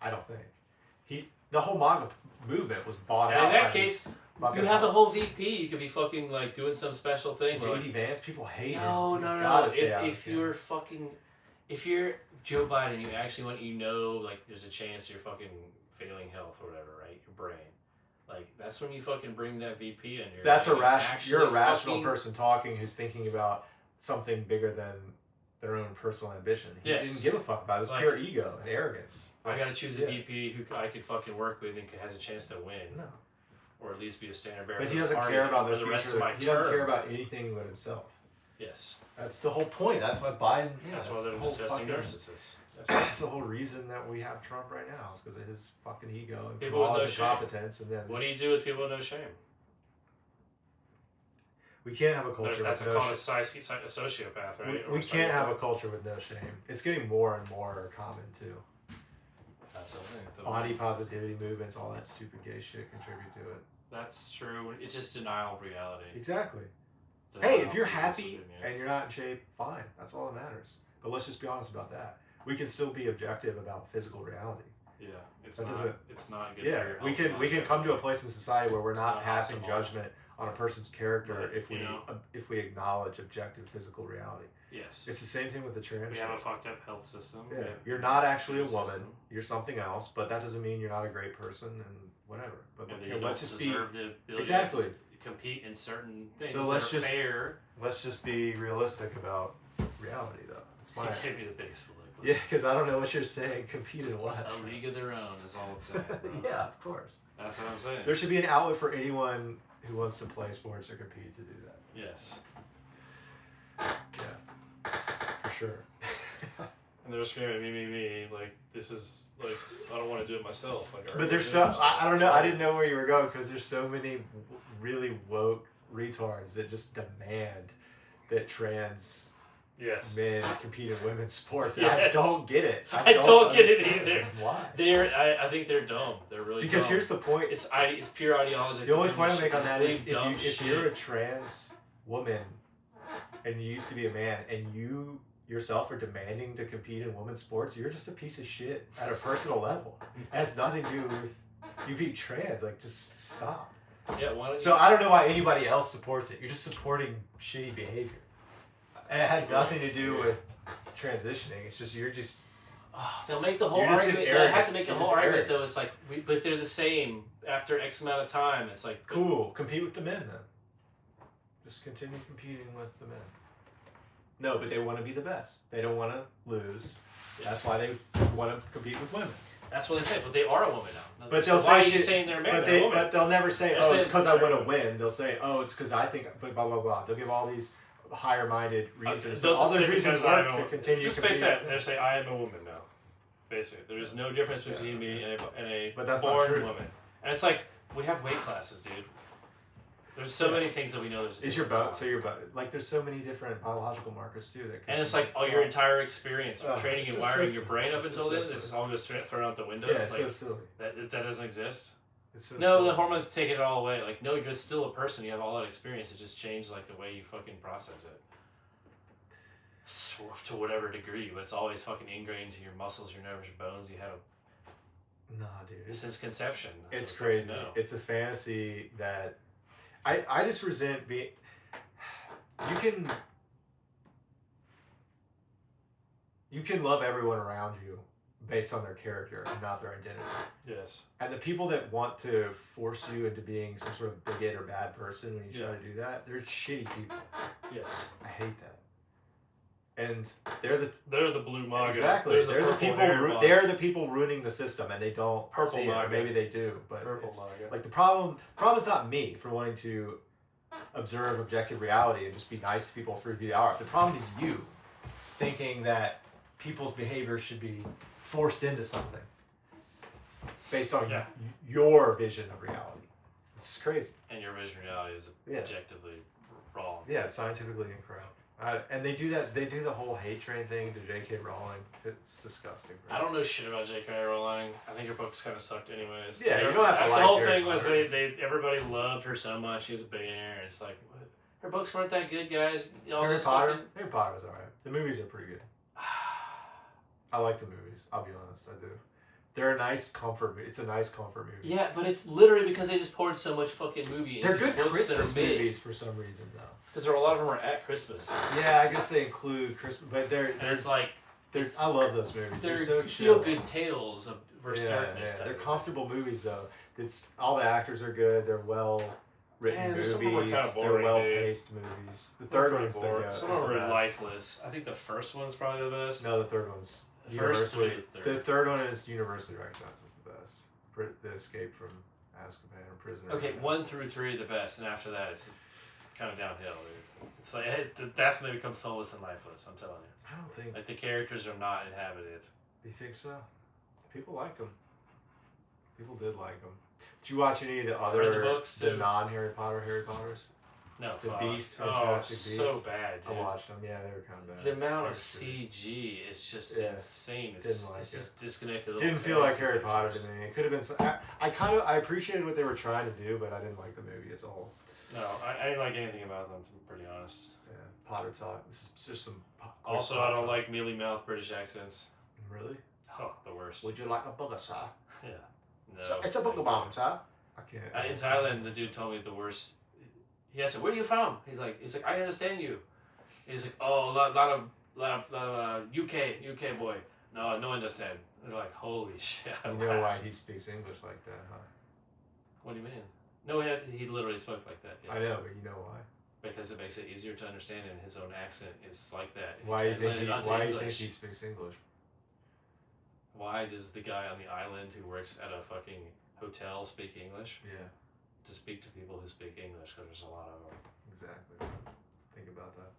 I don't think the whole MAGA movement was bought out. In that case, you have a whole VP. You could be fucking like doing some special thing. JD Vance, people hate him. No. If you're Joe Biden, you actually like there's a chance you're fucking failing health or whatever, right? Your brain. Like that's when you fucking bring that VP in. That's you're a rational person talking who's thinking about something bigger than their own personal ambition. He didn't give a fuck about it. It was pure ego and arrogance. I gotta choose a VP who I could fucking work with and has a chance to win. No. Or at least be a standard bearer. But he doesn't care about the rest of my term. He doesn't care about anything but himself. Yes. That's the whole point. That's why Biden... that's why they're disgusting narcissists. That's the whole reason that we have Trump right now. Is because of his fucking ego and flaws and incompetence. And then what do you do with people with no shame? We can't have a culture that's with no shame. That's a sociopath, right? We can't have a culture with no shame. It's getting more and more common, too. That's Body positivity movements, all that stupid gay shit contribute to it. That's true. It's just denial of reality. Exactly. Hey, if you're happy and you're not in shape, fine. That's all that matters. But let's just be honest about that. We can still be objective about physical reality. Yeah, it's not good. Yeah, we can come to a place in society where we're not passing judgment on a person's character if we acknowledge objective physical reality. Yes. It's the same thing with the trans. We have a fucked up health system. Yeah. You're not actually a woman. You're something else, but that doesn't mean you're not a great person and whatever. But let's just be exactly compete in certain things. So let's fair. Let's just be realistic about reality, though. It's my can't be the biggest. Yeah, because I don't know what you're saying. Compete in what? A league of their own is all I'm saying. Bro. Yeah, of course. That's what I'm saying. There should be an outlet for anyone who wants to play sports or compete to do that. Yes. Yeah, for sure. And they're screaming, me, like, this is, like, I don't want to do it myself. Like, but there's so, I don't know, I didn't know where you were going, because there's so many really woke retards that just demand that trans men compete in women's sports. Yes. I don't get it. I don't get it either. Why? I think they're dumb. They're really because dumb. here's the point. It's pure ideology. The only point I make on that is if you're a trans woman and you used to be a man and you yourself are demanding to compete in women's sports, you're just a piece of shit at a personal level. It has nothing to do with you being trans. Like, just stop. Yeah, why don't so I don't know why anybody else supports it. You're just supporting shitty behavior. And it has nothing to do with transitioning. It's just, you're just... they'll make the whole argument. They have to make a whole argument, though. It's like, but they're the same after X amount of time. It's like... Cool. Compete with the men, then. Just continue competing with the men. No, but they want to be the best. They don't want to lose. Yeah. That's why they want to compete with women. That's what they say, but they are a woman now. But they'll say, why are you saying they're a man? But they'll never say, oh, it's because I want to win. They'll say, oh, it's because I think, blah, blah, blah. They'll give all these higher-minded reasons. But all those reasons work to continue just face that. They'll say, I am a woman now. Basically. There's no difference between me and a born woman. And it's like, we have weight classes, dude. There's so many things that we know there's. Is your butt? So your butt? Like, there's so many different biological markers too that. And it's like, your entire experience of training and wiring your brain up until then. This is all just thrown out the window. Yeah, it's so silly. That doesn't exist. It's so no, silly. the hormones take it all away. Like, no, you're still a person. You have all that experience. It just changed like the way you fucking process it. To whatever degree, but it's always fucking ingrained to your muscles, your nerves, your bones. You had a. Nah, dude. Since conception. It's crazy. It's a fantasy that. I just resent being. You can love everyone around you based on their character and not their identity. Yes. And the people that want to force you into being some sort of bigot or bad person when you try to do that, they're shitty people. Yes. I hate that. And they're the blue MAGA. Exactly. They're the people ruining the system, and they don't purple see it. MAGA. Or maybe they do, but purple MAGA. Like the problem is not me for wanting to observe objective reality and just be nice to people for who they are. The problem is you thinking that people's behavior should be forced into something based on your vision of reality. It's crazy. And your vision of reality is objectively wrong. Yeah, it's scientifically incorrect. And they do that. They do the whole hate train thing to J.K. Rowling. It's disgusting. Bro. I don't know shit about J.K. Rowling. I think her books kind of sucked, anyways. Yeah, you don't have to like the whole thing was everybody loved her so much. She was a billionaire, and it's like, what? Her books weren't that good, guys. Harry Potter was alright. The movies are pretty good. I like the movies. I'll be honest, I do. They're a nice comfort movie. It's a nice comfort movie. Yeah, but it's literally because they just poured so much fucking movie into They're good Christmas movies for some reason, though. Because a lot of them are at Christmas. Yeah, I guess they include Christmas, but it's like... I love those movies. They're so chill. Feel-good tales of versus darkness. Yeah. They're comfortable movies, though. It's all the actors are good. They're well-written movies. Some of them are kind of boring, they're well-paced movies. The third one's some of them are lifeless. I think the first one's probably the best. No, the third one's... The third one is universally recognized as the best. The Escape from Azkaban or Prisoner. Okay, 1 through 3 are the best, and after that it's kind of downhill, dude. It's like that's when they become soulless and lifeless. I'm telling you. I don't think like the characters are not inhabited. You think so? People liked them. People did like them. Did you watch any of the other non-Harry Potters? No, the Beasts, Fantastic Beasts. So bad, dude. I watched them. Yeah, they were kind of bad. The amount of CG is just insane. It's just disconnected. Didn't feel like Harry Potter to me. It could have been. I appreciated what they were trying to do, but I didn't like the movie as a whole. No, I didn't like anything about them. To be pretty honest. Yeah, Potter talk. This is just some. Also, I don't like mealy mouth British accents. Really? Oh, the worst. Would you like a booger, sir? Yeah. No. So it's a booger bomb, sir. I can't. In Thailand, the dude told me the worst. He asked me, "Where are you from?" He's like, "I understand you." He's like, "Oh, lot of UK boy. No understand." They're like, "Holy shit!" You know why he speaks English like that, huh? What do you mean? No, he literally spoke like that. Yes. I know, but you know why? Because it makes it easier to understand, and his own accent is like that. Why do you think he speaks English? why does the guy on the island who works at a fucking hotel speak English? Yeah. To speak to people who speak English, because there's a lot of them. Exactly. Think about that.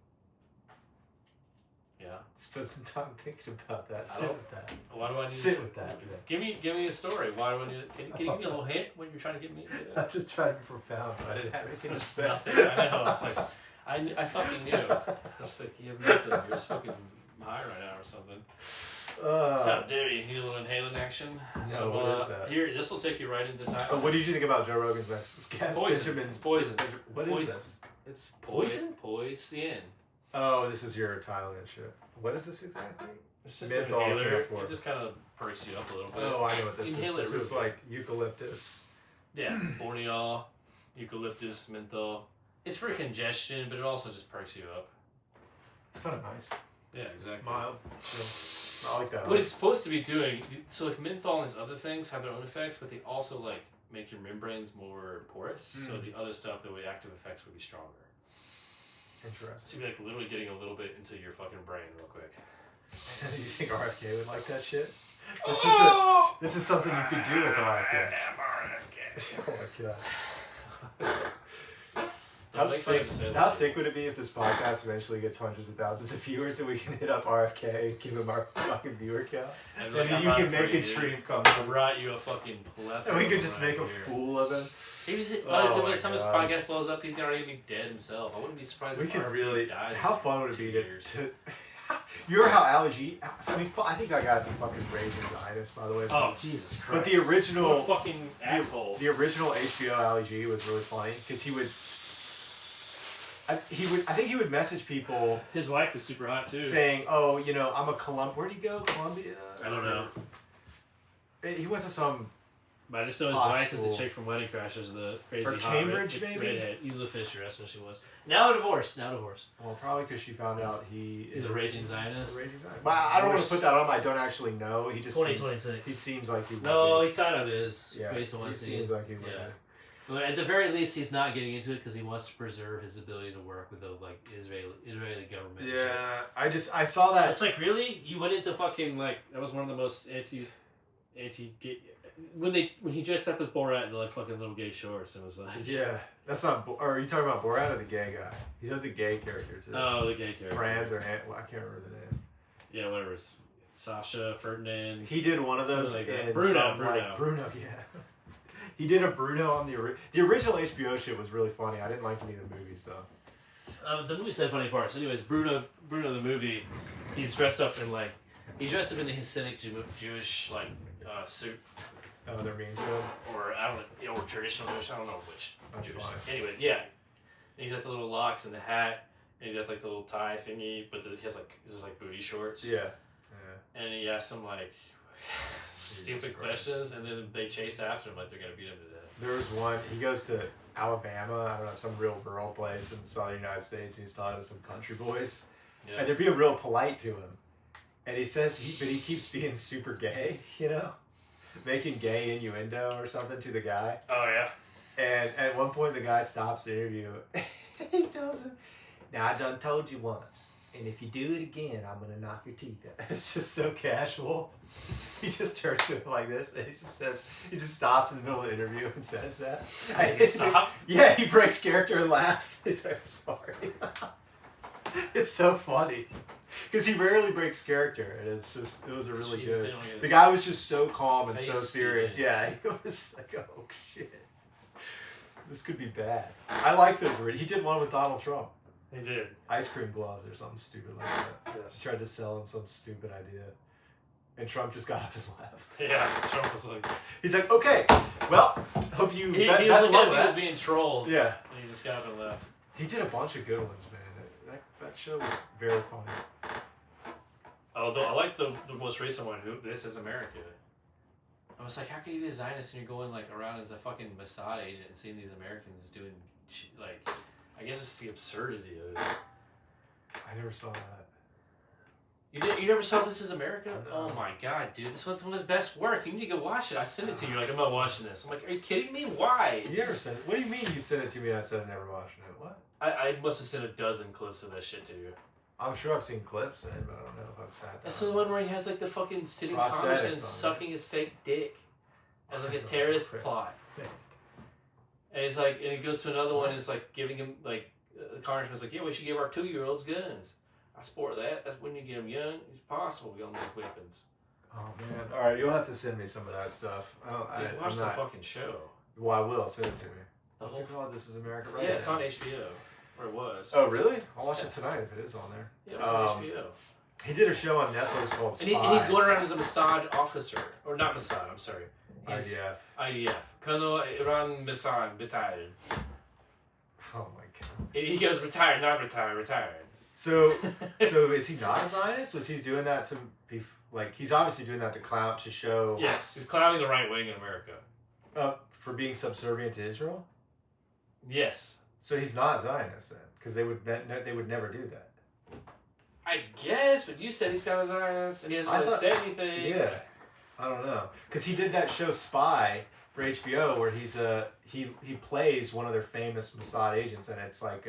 Yeah. Spend some time thinking about that. Sit with that. Why do I need sit with that? Give me a story. Why do I need? Can you give me a little hint when you're trying to get me? I'm just trying to be profound, but I didn't have anything to say. Nothing. I know. It's like I fucking knew. It's like you have nothing. You're just fucking high right now or something. How dare you? Need a little inhaling action? No, So, what is that? Here, this will take you right into time. Oh, what did you think about Joe Rogan's next guest? Poison. Benjamin's Poison. What is this? It's Poison? Poison. Oh, this is your Thailand shit. What is this exactly? It's just Menthol an inhaler. for. It just kind of perks you up a little bit. Oh, I know what this Inhaler is. This is like eucalyptus. Yeah, Borneo, eucalyptus, menthol. It's for congestion, but it also just perks you up. It's kind of nice. Yeah, exactly. Mild. Chill. I like that. What it's supposed to be doing, so like menthol and these other things have their own effects, but they also like make your membranes more porous. So the other stuff, the active effects would be stronger. Interesting. So you'd be like literally getting a little bit into your fucking brain real quick. You think RFK would like that shit? This is something you could do with RFK. Oh my god. How sick would it be if this podcast eventually gets hundreds of thousands of viewers and we can hit up RFK and give him our fucking viewer count? And like, then you can make a dream come true. I brought you a fucking plethora. And we could just make a fool of him. By the time his podcast blows up, he's already be dead himself. I wouldn't be surprised if RFK died. How fun would it be to you heard how Ali G? I mean, I think that guy's a fucking raging Zionist, by the way. Oh, Jesus Christ. But the original... What a fucking asshole. The original HBO Ali G was really funny, because he would... I think he would message people... His wife was super hot, too. Saying, oh, you know, I'm a where'd he go? Columbia? I don't know. He went to some... But I just know his wife is the chick from Wedding Crashers, the crazy or Cambridge, hot maybe? redhead. Isla Fisher, that's what she was. Now divorced. Well, probably because she found out he's a raging Zionist. But I don't want to put that on him. I don't actually know. He just 2026. He seems like he would. No, he kind of is. Yeah, based on what he seems like he would. Yeah. But at the very least, he's not getting into it because he wants to preserve his ability to work with the Israeli government. Yeah, I saw that. It's like, really? You went into fucking that was one of the most anti when he dressed up as Borat in the fucking little gay shorts, it was like, yeah, that's not. Or are you talking about Borat or the gay guy? You know the gay character too. Oh, the gay character. Franz or I can't remember the name. Yeah, whatever. It's Sasha Ferdinand. He did one of those like in Bruno. Yeah. He did a Bruno on the original HBO shit was really funny. I didn't like any of the movies though. The movies had funny parts. Anyways, Bruno the movie, he's dressed up in the Hasidic Jewish suit. Oh, they're mean to him. Or I don't know, or traditional Jewish. I don't know which. That's Jewish. fine. Anyway, yeah. And he's got the little locks and the hat, and he's got the little tie thingy, but he has just booty shorts. Yeah. And he asks some stupid questions, and then they chase after him like they're gonna beat him to death. There was one. He goes to Alabama. I don't know, some real rural place in the southern United States. And he's talking to some country boys, and they're being real polite to him. And he says he keeps being super gay, making gay innuendo or something to the guy. Oh yeah. And at one point, the guy stops the interview. He tells him, "Now I done told you once, and if you do it again, I'm gonna knock your teeth out." It's just so casual. He just turns to him like this, and he just stops in the middle of the interview and says that. Stop? Yeah, he breaks character and laughs. He's like, "I'm sorry." It's so funny. Because he rarely breaks character, and it was a really good. The guy was just so calm and so serious. Yeah, he was like, "Oh shit, this could be bad." I like those. He did one with Donald Trump. He did. Ice cream gloves or something stupid like that. Yes. He tried to sell him some stupid idea, and Trump just got up and left. Yeah, Trump was like, he's like, "Okay, well, hope you." He was being trolled. Yeah, and he just got up and left. He did a bunch of good ones, man. That show was very funny. Although I like the most recent one, This Is America. I was like, how can you be a Zionist and you're going around as a fucking Mossad agent and seeing these Americans doing I guess it's the absurdity of it. I never saw that. You never saw This Is America? No. Oh my god, dude, this one's one of his best work. You need to go watch it. I sent it to you. You're like, I'm not watching this. I'm like, are you kidding me? Why? You never sent it. What do you mean you sent it to me and I said I'm never watching it? What? I must have sent a dozen clips of that shit to you. I'm sure I've seen clips in it, but I don't know if I've sat down. That's the one where he has like the fucking sitting congressman sucking his fake dick as like a terrorist plot. And he's like, and he goes to another one and it's like giving him like, the congressman's like, yeah, we should give our 2-year-olds guns. I support that. That's when you get them young. It's possible to get them those weapons. Oh man! All right, you'll have to send me some of that stuff. Watch the fucking show. Well, I will send it to me. What's it called? This Is America, right? Yeah, it's on HBO. Or it was. Oh really? I'll watch it tonight if it is on there. Yeah, it's on HBO. He did a show on Netflix called Spy. And he's going around as a Mossad officer, or not Mossad. I'm sorry. IDF. Colonel Iran Mossad retired. Oh my god. He goes retired, not retired, retired. So is he not a Zionist? Was he doing that to be like? He's obviously doing that to show. Yes, he's clowning the right wing in America. For being subservient to Israel. Yes. So he's not Zionist then, because they would never do that. I guess, but you said he's kind of Zionist, and he hasn't really said anything. Yeah, I don't know, because he did that show Spy for HBO, where he plays one of their famous Mossad agents, and it's like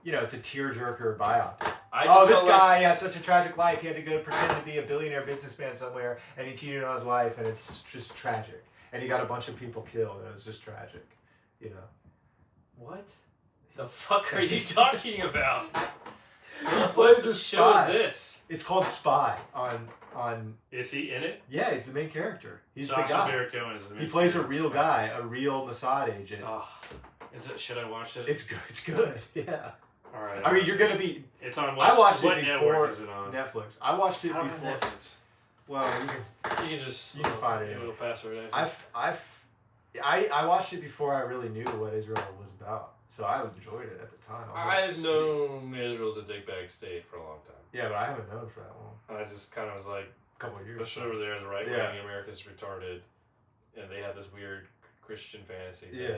it's a tearjerker biopic. This guy had such a tragic life. He had to go pretend to be a billionaire businessman somewhere, and he cheated on his wife, and it's just tragic. And he got a bunch of people killed, and it was just tragic, What the fuck are you talking about? What is this show is this? It's called Spy on. Is he in it? Yeah, he's the main character. He's Joshua the guy. Baron Cohen is the main. He plays a real guy, a real Mossad agent. Oh, should I watch it? It's good. It's good. Yeah. All right. I mean, you're gonna be. It's on. I watched it before is it on? Netflix. I watched it before. Netflix. Well, you can just find it. Little password. I watched it before I really knew what Israel was about, so I enjoyed it at the time. I've known Israel's a dickbag state for a long time. Yeah, but I haven't known it for that long. I just kind of was like, a couple of years. Push over there, the right wing in America's retarded, and they have this weird Christian fantasy. Yeah.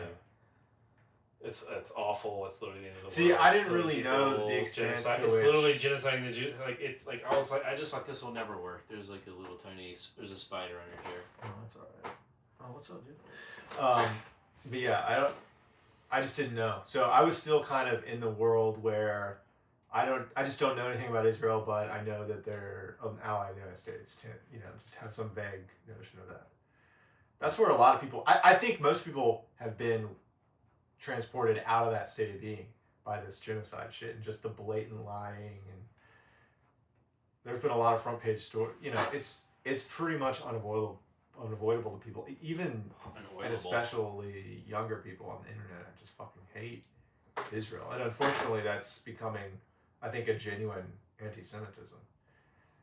It's awful. It's literally the end of the world. See, I didn't really know the extent to It's literally genociding the Jews. I just like, this will never work. There's like a little tiny, there's a spider on your chair. Oh, that's alright. Oh, what's up, dude? But yeah, I just didn't know. So I was still kind of in the world where I just don't know anything about Israel, but I know that they're an ally of the United States. Just have some vague notion of that. That's where a lot of people, I think most people have been transported out of that state of being by this genocide shit and just the blatant lying, and there's been a lot of front page story. It's pretty much unavoidable to people, even and especially younger people on the internet. I just fucking hate Israel, and unfortunately, that's becoming, I think, a genuine anti-Semitism,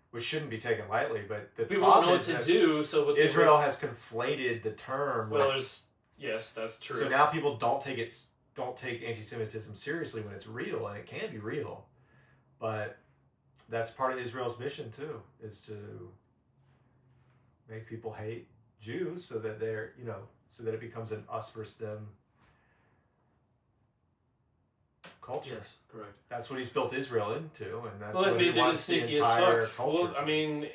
which shouldn't be taken lightly. But the problem is that Israel has conflated the term. Well, yes, that's true. So now people don't take anti-Semitism seriously when it's real, and it can be real, but that's part of Israel's mission too, is to make people hate Jews so that so that it becomes an us versus them culture. Yes, correct. That's what he's built Israel into, and that's what he wants the entire culture. Well, I mean,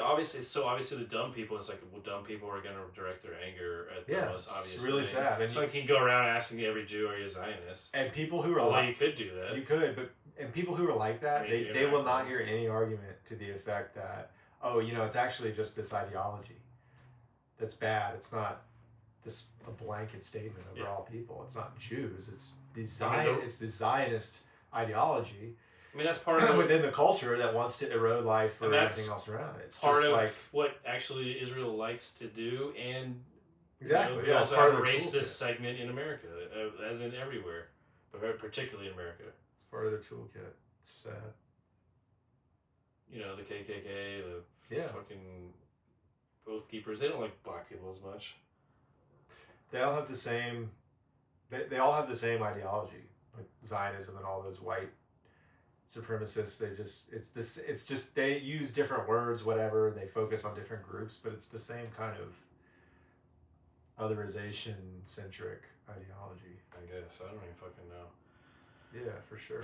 obviously, the dumb people. It's like, dumb people are going to direct their anger at the most obvious. It's really sad. And so you can go around asking every Jew, "Are you a Zionist?" And people who are you could do that. You could, and people who are like that, they will not hear any argument to the effect that, it's actually just this ideology that's bad. It's not a blanket statement over all people. It's not Jews. It's the Zionist ideology. I mean, that's part of within the culture that wants to erode life or everything else around it. It's part just of what actually Israel likes to do, and exactly, we also have a racist segment in America, as in everywhere, but particularly in America. It's part of their toolkit. It's sad. The KKK, the fucking Oath Keepers. They don't like black people as much. They all have the same. They all have the same ideology, like Zionism and all those white supremacists. They use different words, whatever. They focus on different groups, but it's the same kind of otherization centric ideology. I guess I don't even fucking know. Yeah, for sure.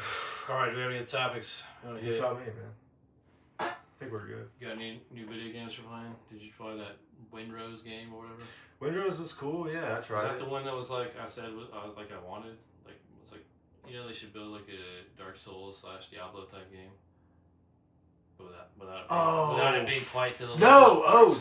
All right, do we have any topics? You tell me, man. I think we're good. You got any new video games you're playing? Did you play that Windrose game or whatever? Windrose was cool. Yeah, I tried. Was that the one that was like I said, like I wanted? Like it was like You know they should build like a Dark Souls / Diablo type game. Without it being quite to the level.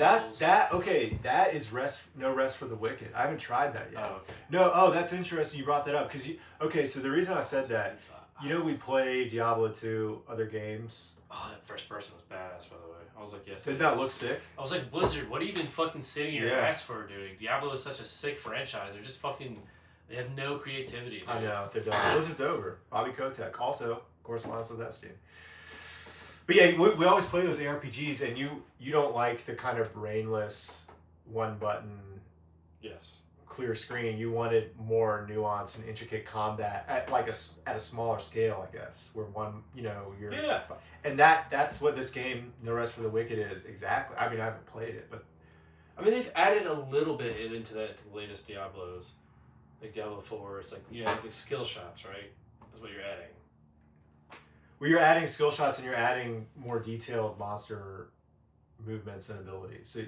That is No Rest for the Wicked. I haven't tried that yet. Oh, okay. No, that's interesting you brought that up so the reason I said that, we play Diablo 2 other games. Oh, that first person was badass, by the way. I was like, yes. Did that look sick? I was like, Blizzard, what have you been fucking sitting your ass for, dude? Diablo is such a sick franchise. They're just fucking, they have no creativity. Dude. I know, they're done. Blizzard's over. Bobby Kotick, also correspondence with Epstein. But yeah, we always play those ARPGs, and you don't like the kind of brainless one button, clear screen. You wanted more nuance and intricate combat at a smaller scale, I guess. Where and that's what this game, No Rest for the Wicked, is exactly. I mean, I haven't played it, but they've added a little bit into the latest Diablos, like Diablo 4. It's like like skill shots, right? That's what you're adding. Well, you're adding skill shots and you're adding more detailed monster movements and abilities. So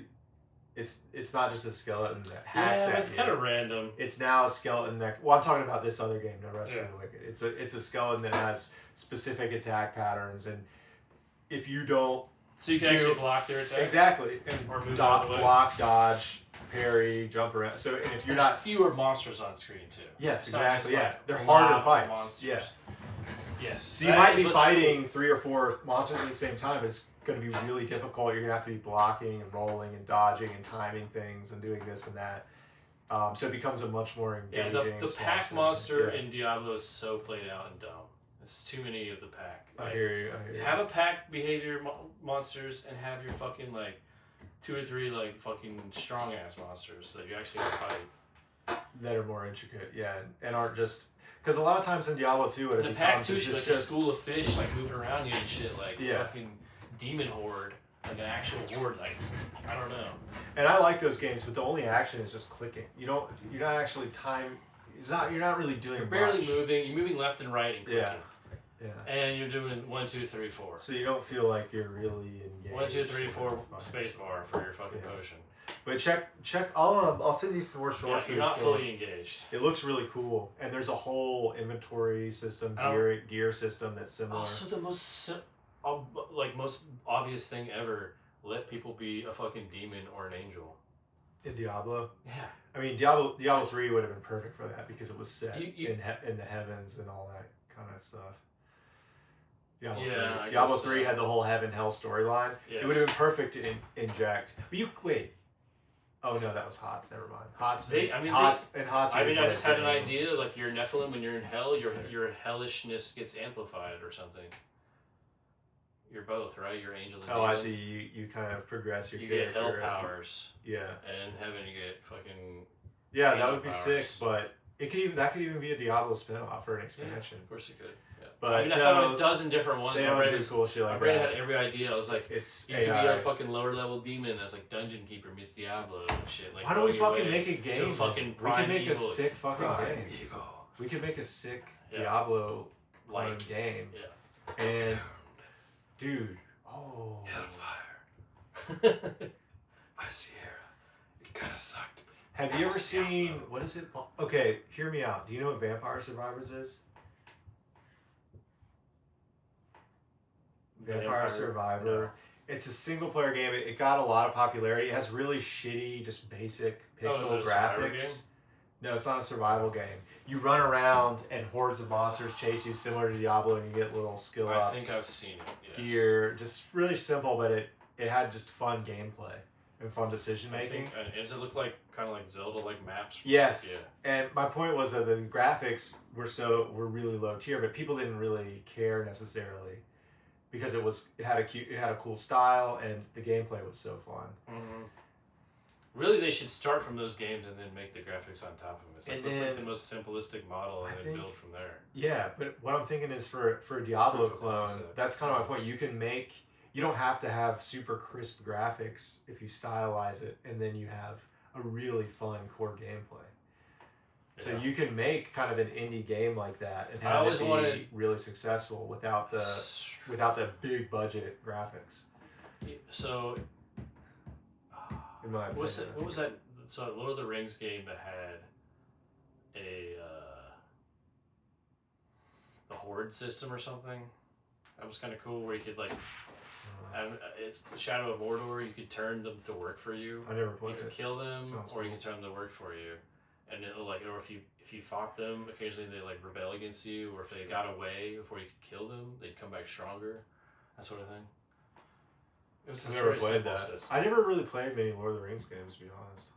it's not just a skeleton that hacks at you. It's kind of random. It's now a skeleton that... Well, I'm talking about this other game, No Rest for the Wicked. It's a skeleton that has specific attack patterns, and if you don't... So you can actually block their attack? Exactly. And or move block, dodge, parry, jump around. So and if you're not... fewer monsters on screen, too. Yes, exactly. Yeah. They're harder fights. Monsters. Yeah. Yes. So you might be fighting 3 or 4 monsters at the same time. It's going to be really difficult. You're going to have to be blocking and rolling and dodging and timing things and doing this and that. So it becomes a much more engaging. The pack monster in Diablo is so played out and dumb. There's too many of the pack. I hear you. Have a pack behavior monsters and have your fucking 2 or 3 fucking strong ass monsters that you actually fight. That are more intricate, and aren't just. Because a lot of times in Diablo 2, the pack too is just a school of fish moving around you and shit, fucking demon horde, like an actual horde, I don't know. And I like those games, but the only action is just clicking. You're not actually you're not really doing. You're barely moving. You're moving left and right and clicking. Yeah. And you're doing 1, 2, 3, 4. So you don't feel like you're really engaged. 1, 2, 3, 4 space bar for your fucking potion. But check. I'll send you some more shorts. You're not fully engaged. It looks really cool, and there's a whole inventory system, gear system that's similar. Also, the most obvious thing ever: let people be a fucking demon or an angel. In Diablo. Yeah. I mean, Diablo 3 would have been perfect for that because it was set in the heavens and all that kind of stuff. Diablo 3 had the whole heaven hell storyline. Yes. It would have been perfect to inject. But wait. Oh no, that was HOTS. Never mind. HOTS. I just had an idea. You're Nephilim when you're in hell, your hellishness gets amplified or something. You're both, right? You're angel and demon. I see. You kind of progress your character. You get hell powers. Yeah. And in heaven you get fucking. Yeah, that would be sick. But that could even be a Diablo spinoff or an expansion. Yeah, of course it could. Yeah. But I found a dozen different ones. They don't do cool shit like that. I had every idea. I was like, you could be a fucking lower level demon that's Dungeon Keeper meets Diablo and shit. Why don't we fucking make a game? Fucking we can make a sick fucking game. We can make a sick Diablo game. Yeah. And dude, Hellfire. By Sierra. It kind of sucked. Have you ever seen what is it? Okay, hear me out. Do you know what Vampire Survivors is? Vampire Survivor. No. It's a single player game. It got a lot of popularity. It has really shitty, just basic pixel graphics. No, it's not a survival game. You run around and hordes of monsters chase you, similar to Diablo, and you get little skill ups. I think I've seen it. Yes. Gear, just really simple, but it had just fun gameplay and fun decision making. Does it look kind of like Zelda maps? Yes. Yeah. And my point was that the graphics were really low tier, but people didn't really care necessarily. Because it had a cool style and the gameplay was so fun. Mm-hmm. Really, they should start from those games and then make the graphics on top of them. Let's make the most simplistic model and then build from there. Yeah, but what I'm thinking is for a Diablo clone, that's kind of my point. You don't have to have super crisp graphics if you stylize it, and then you have a really fun core gameplay. So you can make kind of an indie game like that and have it be really successful without the big budget graphics. So, what was that? So, Lord of the Rings game that had a the horde system or something. That was kind of cool, where you could like, it's Shadow of Mordor. You could turn them to work for you. I never played it. You could kill them, Sounds or you cool. can turn them to work for you. And it'll like, or if you fought them, occasionally they like rebel against you, or if they got away before you could kill them, they'd come back stronger, that sort of thing. It was I a never very played simple that. system. I never really played many Lord of the Rings games, to be honest.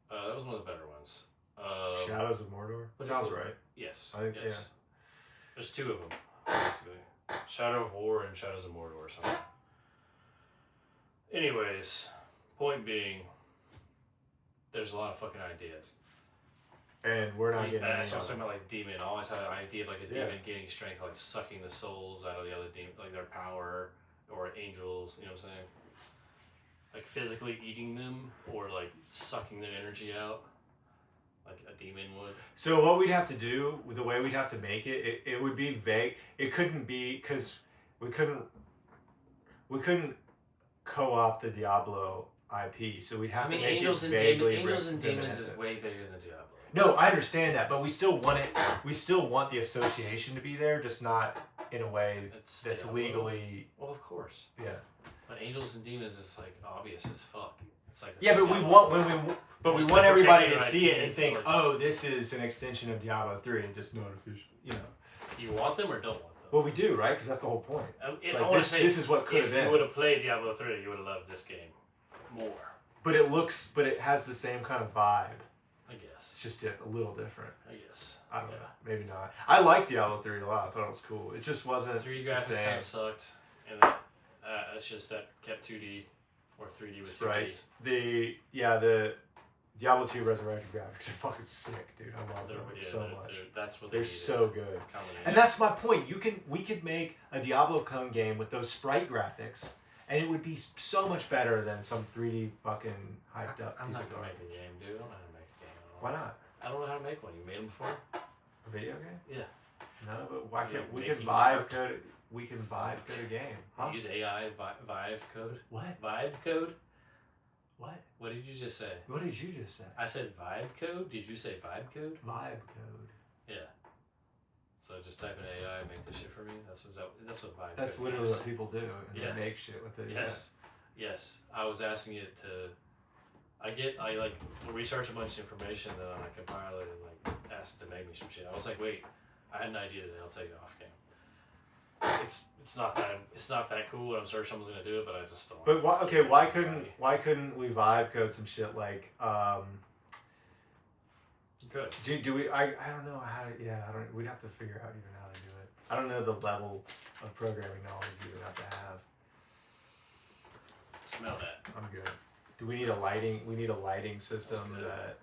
That was one of the better ones. Shadows of Mordor? Sounds right. Yes. I think, yes. There's two of them, basically. Shadow of War and Shadows of Mordor or something. Anyways, point being, there's a lot of fucking ideas. And we're not getting any That's what I'm of talking them. about, like demon. I always had an idea of like a Yeah. demon gaining strength, like sucking the souls out of the other demon, like their power, or angels. You know what I'm saying? Like physically eating them, or like sucking their energy out, like a demon would. So what we'd have to do, the way we'd have to make it, it would be vague. It couldn't be, because we couldn't co-opt the Diablo IP, so we'd have to make Angels it and vaguely Angels and Demons reminiscent. is way bigger than Diablo. No, I understand that, but we still want it. We still want the association to be there, just not in a way It's that's Diablo. legally. Well, of course. Yeah. But Angels and Demons is like obvious as fuck. It's like Yeah, but we want we Just want like everybody to protecting see your it and IP, think, like- oh, this is an extension of Diablo 3 and just not official. You know. You want them or don't want them? Well, we do, right? Because that's the whole point. It's I like, wanna this, say, this is what could have if you been. would have played Diablo 3, you would have loved this game more. But it has the same kind of vibe. I It's guess. just a little different. I guess. I don't know. Maybe not. I liked Diablo 3 a lot. I thought it was cool. It just wasn't 3D the graphics kind same. of sucked, and then, it's just that kept 2D or 3D with 2D. Sprites. The Diablo 2 Resurrected graphics are fucking sick, dude. I love them so much. That's what They're needed. so good. Combination. And that's my point. We could make a Diablo clone game with those sprite graphics, and it would be so much better than some 3D fucking hyped up I'm piece not of gonna garbage. make a game, dude. I don't know how to make a game at all. Why not? I don't know how to make one. You made them before? A video game? Yeah. No, but why Yeah, can't we can making vibe art. code it? We can vibe code a game. Huh? Use AI Vive code. What? Vibe code? What? What did you just say? What did you just say? I said Vibe code. Did you say Vibe code? Vibe code. Yeah. So just type in AI and make this shit for me. That's what Vibe. That's code literally is. what people do, and Yes. they make shit with it. Yes. Yes. I was asking it to. I like research a bunch of information, then I compile it and like ask it to make me some shit. I was like, wait, I had an idea that I'll tell you off game. It's not that cool. I'm sure someone's gonna do it, but I just don't. But why? Okay, keep why it couldn't we vibe code some shit like? Good. Do we? I don't know how to. Yeah, I don't. We'd have to figure out even how to do it. I don't know the level of programming knowledge you would have to have. Smell that. I'm good. Do we need a lighting? We need a lighting system Okay. that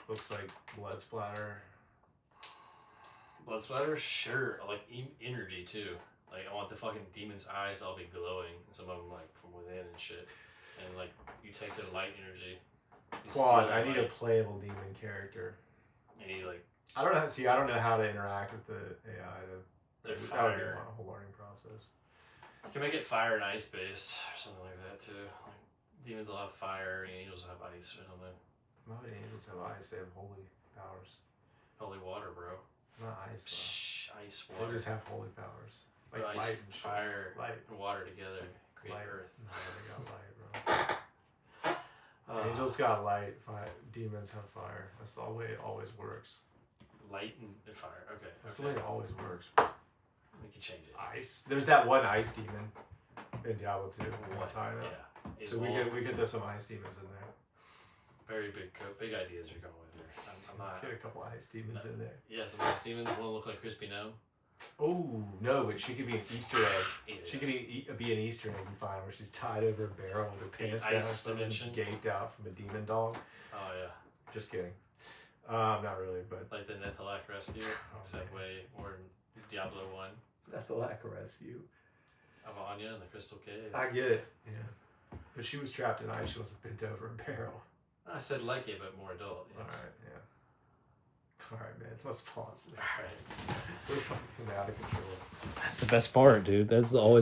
looks like blood splatter. Blood splatter? Sure. I like energy too. Like I want the fucking demon's eyes to all be glowing, and some of them like from within and shit. And like you take their light energy. you Quad. steal I their need a light, playable demon character. And you like I don't know. See, I don't know how to interact with the AI. their That would be fire. a whole learning process. You can make it fire and ice based or something like that too. Like demons will have fire, and angels will have ice or something. Not angels have ice. They have holy powers. Holy water, bro. Not ice. Shh, ice Though. water. They just have holy powers. Like Ice, light and shit. fire, Light. and water together create Light. earth. No, they got light, bro. Angels got light. Demons have fire. That's the way it always works. Light and fire. Okay. That's the way it always works. We can change it. Ice. There's that one ice demon in Diablo 2. What? Time out. Yeah. So we could throw some ice demons in there. Very big ideas you're going with here. I'm not. Get a couple ice demons in there. Yeah, some ice demons. One will look like Crispy Gnome. Oh no, but she could be an Easter egg. Yeah. She could be an Easter egg you find where she's tied over a barrel with her pants down or Ice something, dimension. gaped out from a demon dog. Oh yeah. Just kidding. Not really, but Like the Nethalak Rescue. Except way more in Diablo 1. Nethalak Rescue. Of Anya in the Crystal Cave. I get it. Yeah, but she was trapped in ice. She wasn't bent over a barrel. I said like it, but more adult. Yes. All right, yeah. All right, man. Let's pause this. All right. We're fucking out of control. That's the best part, dude. That's always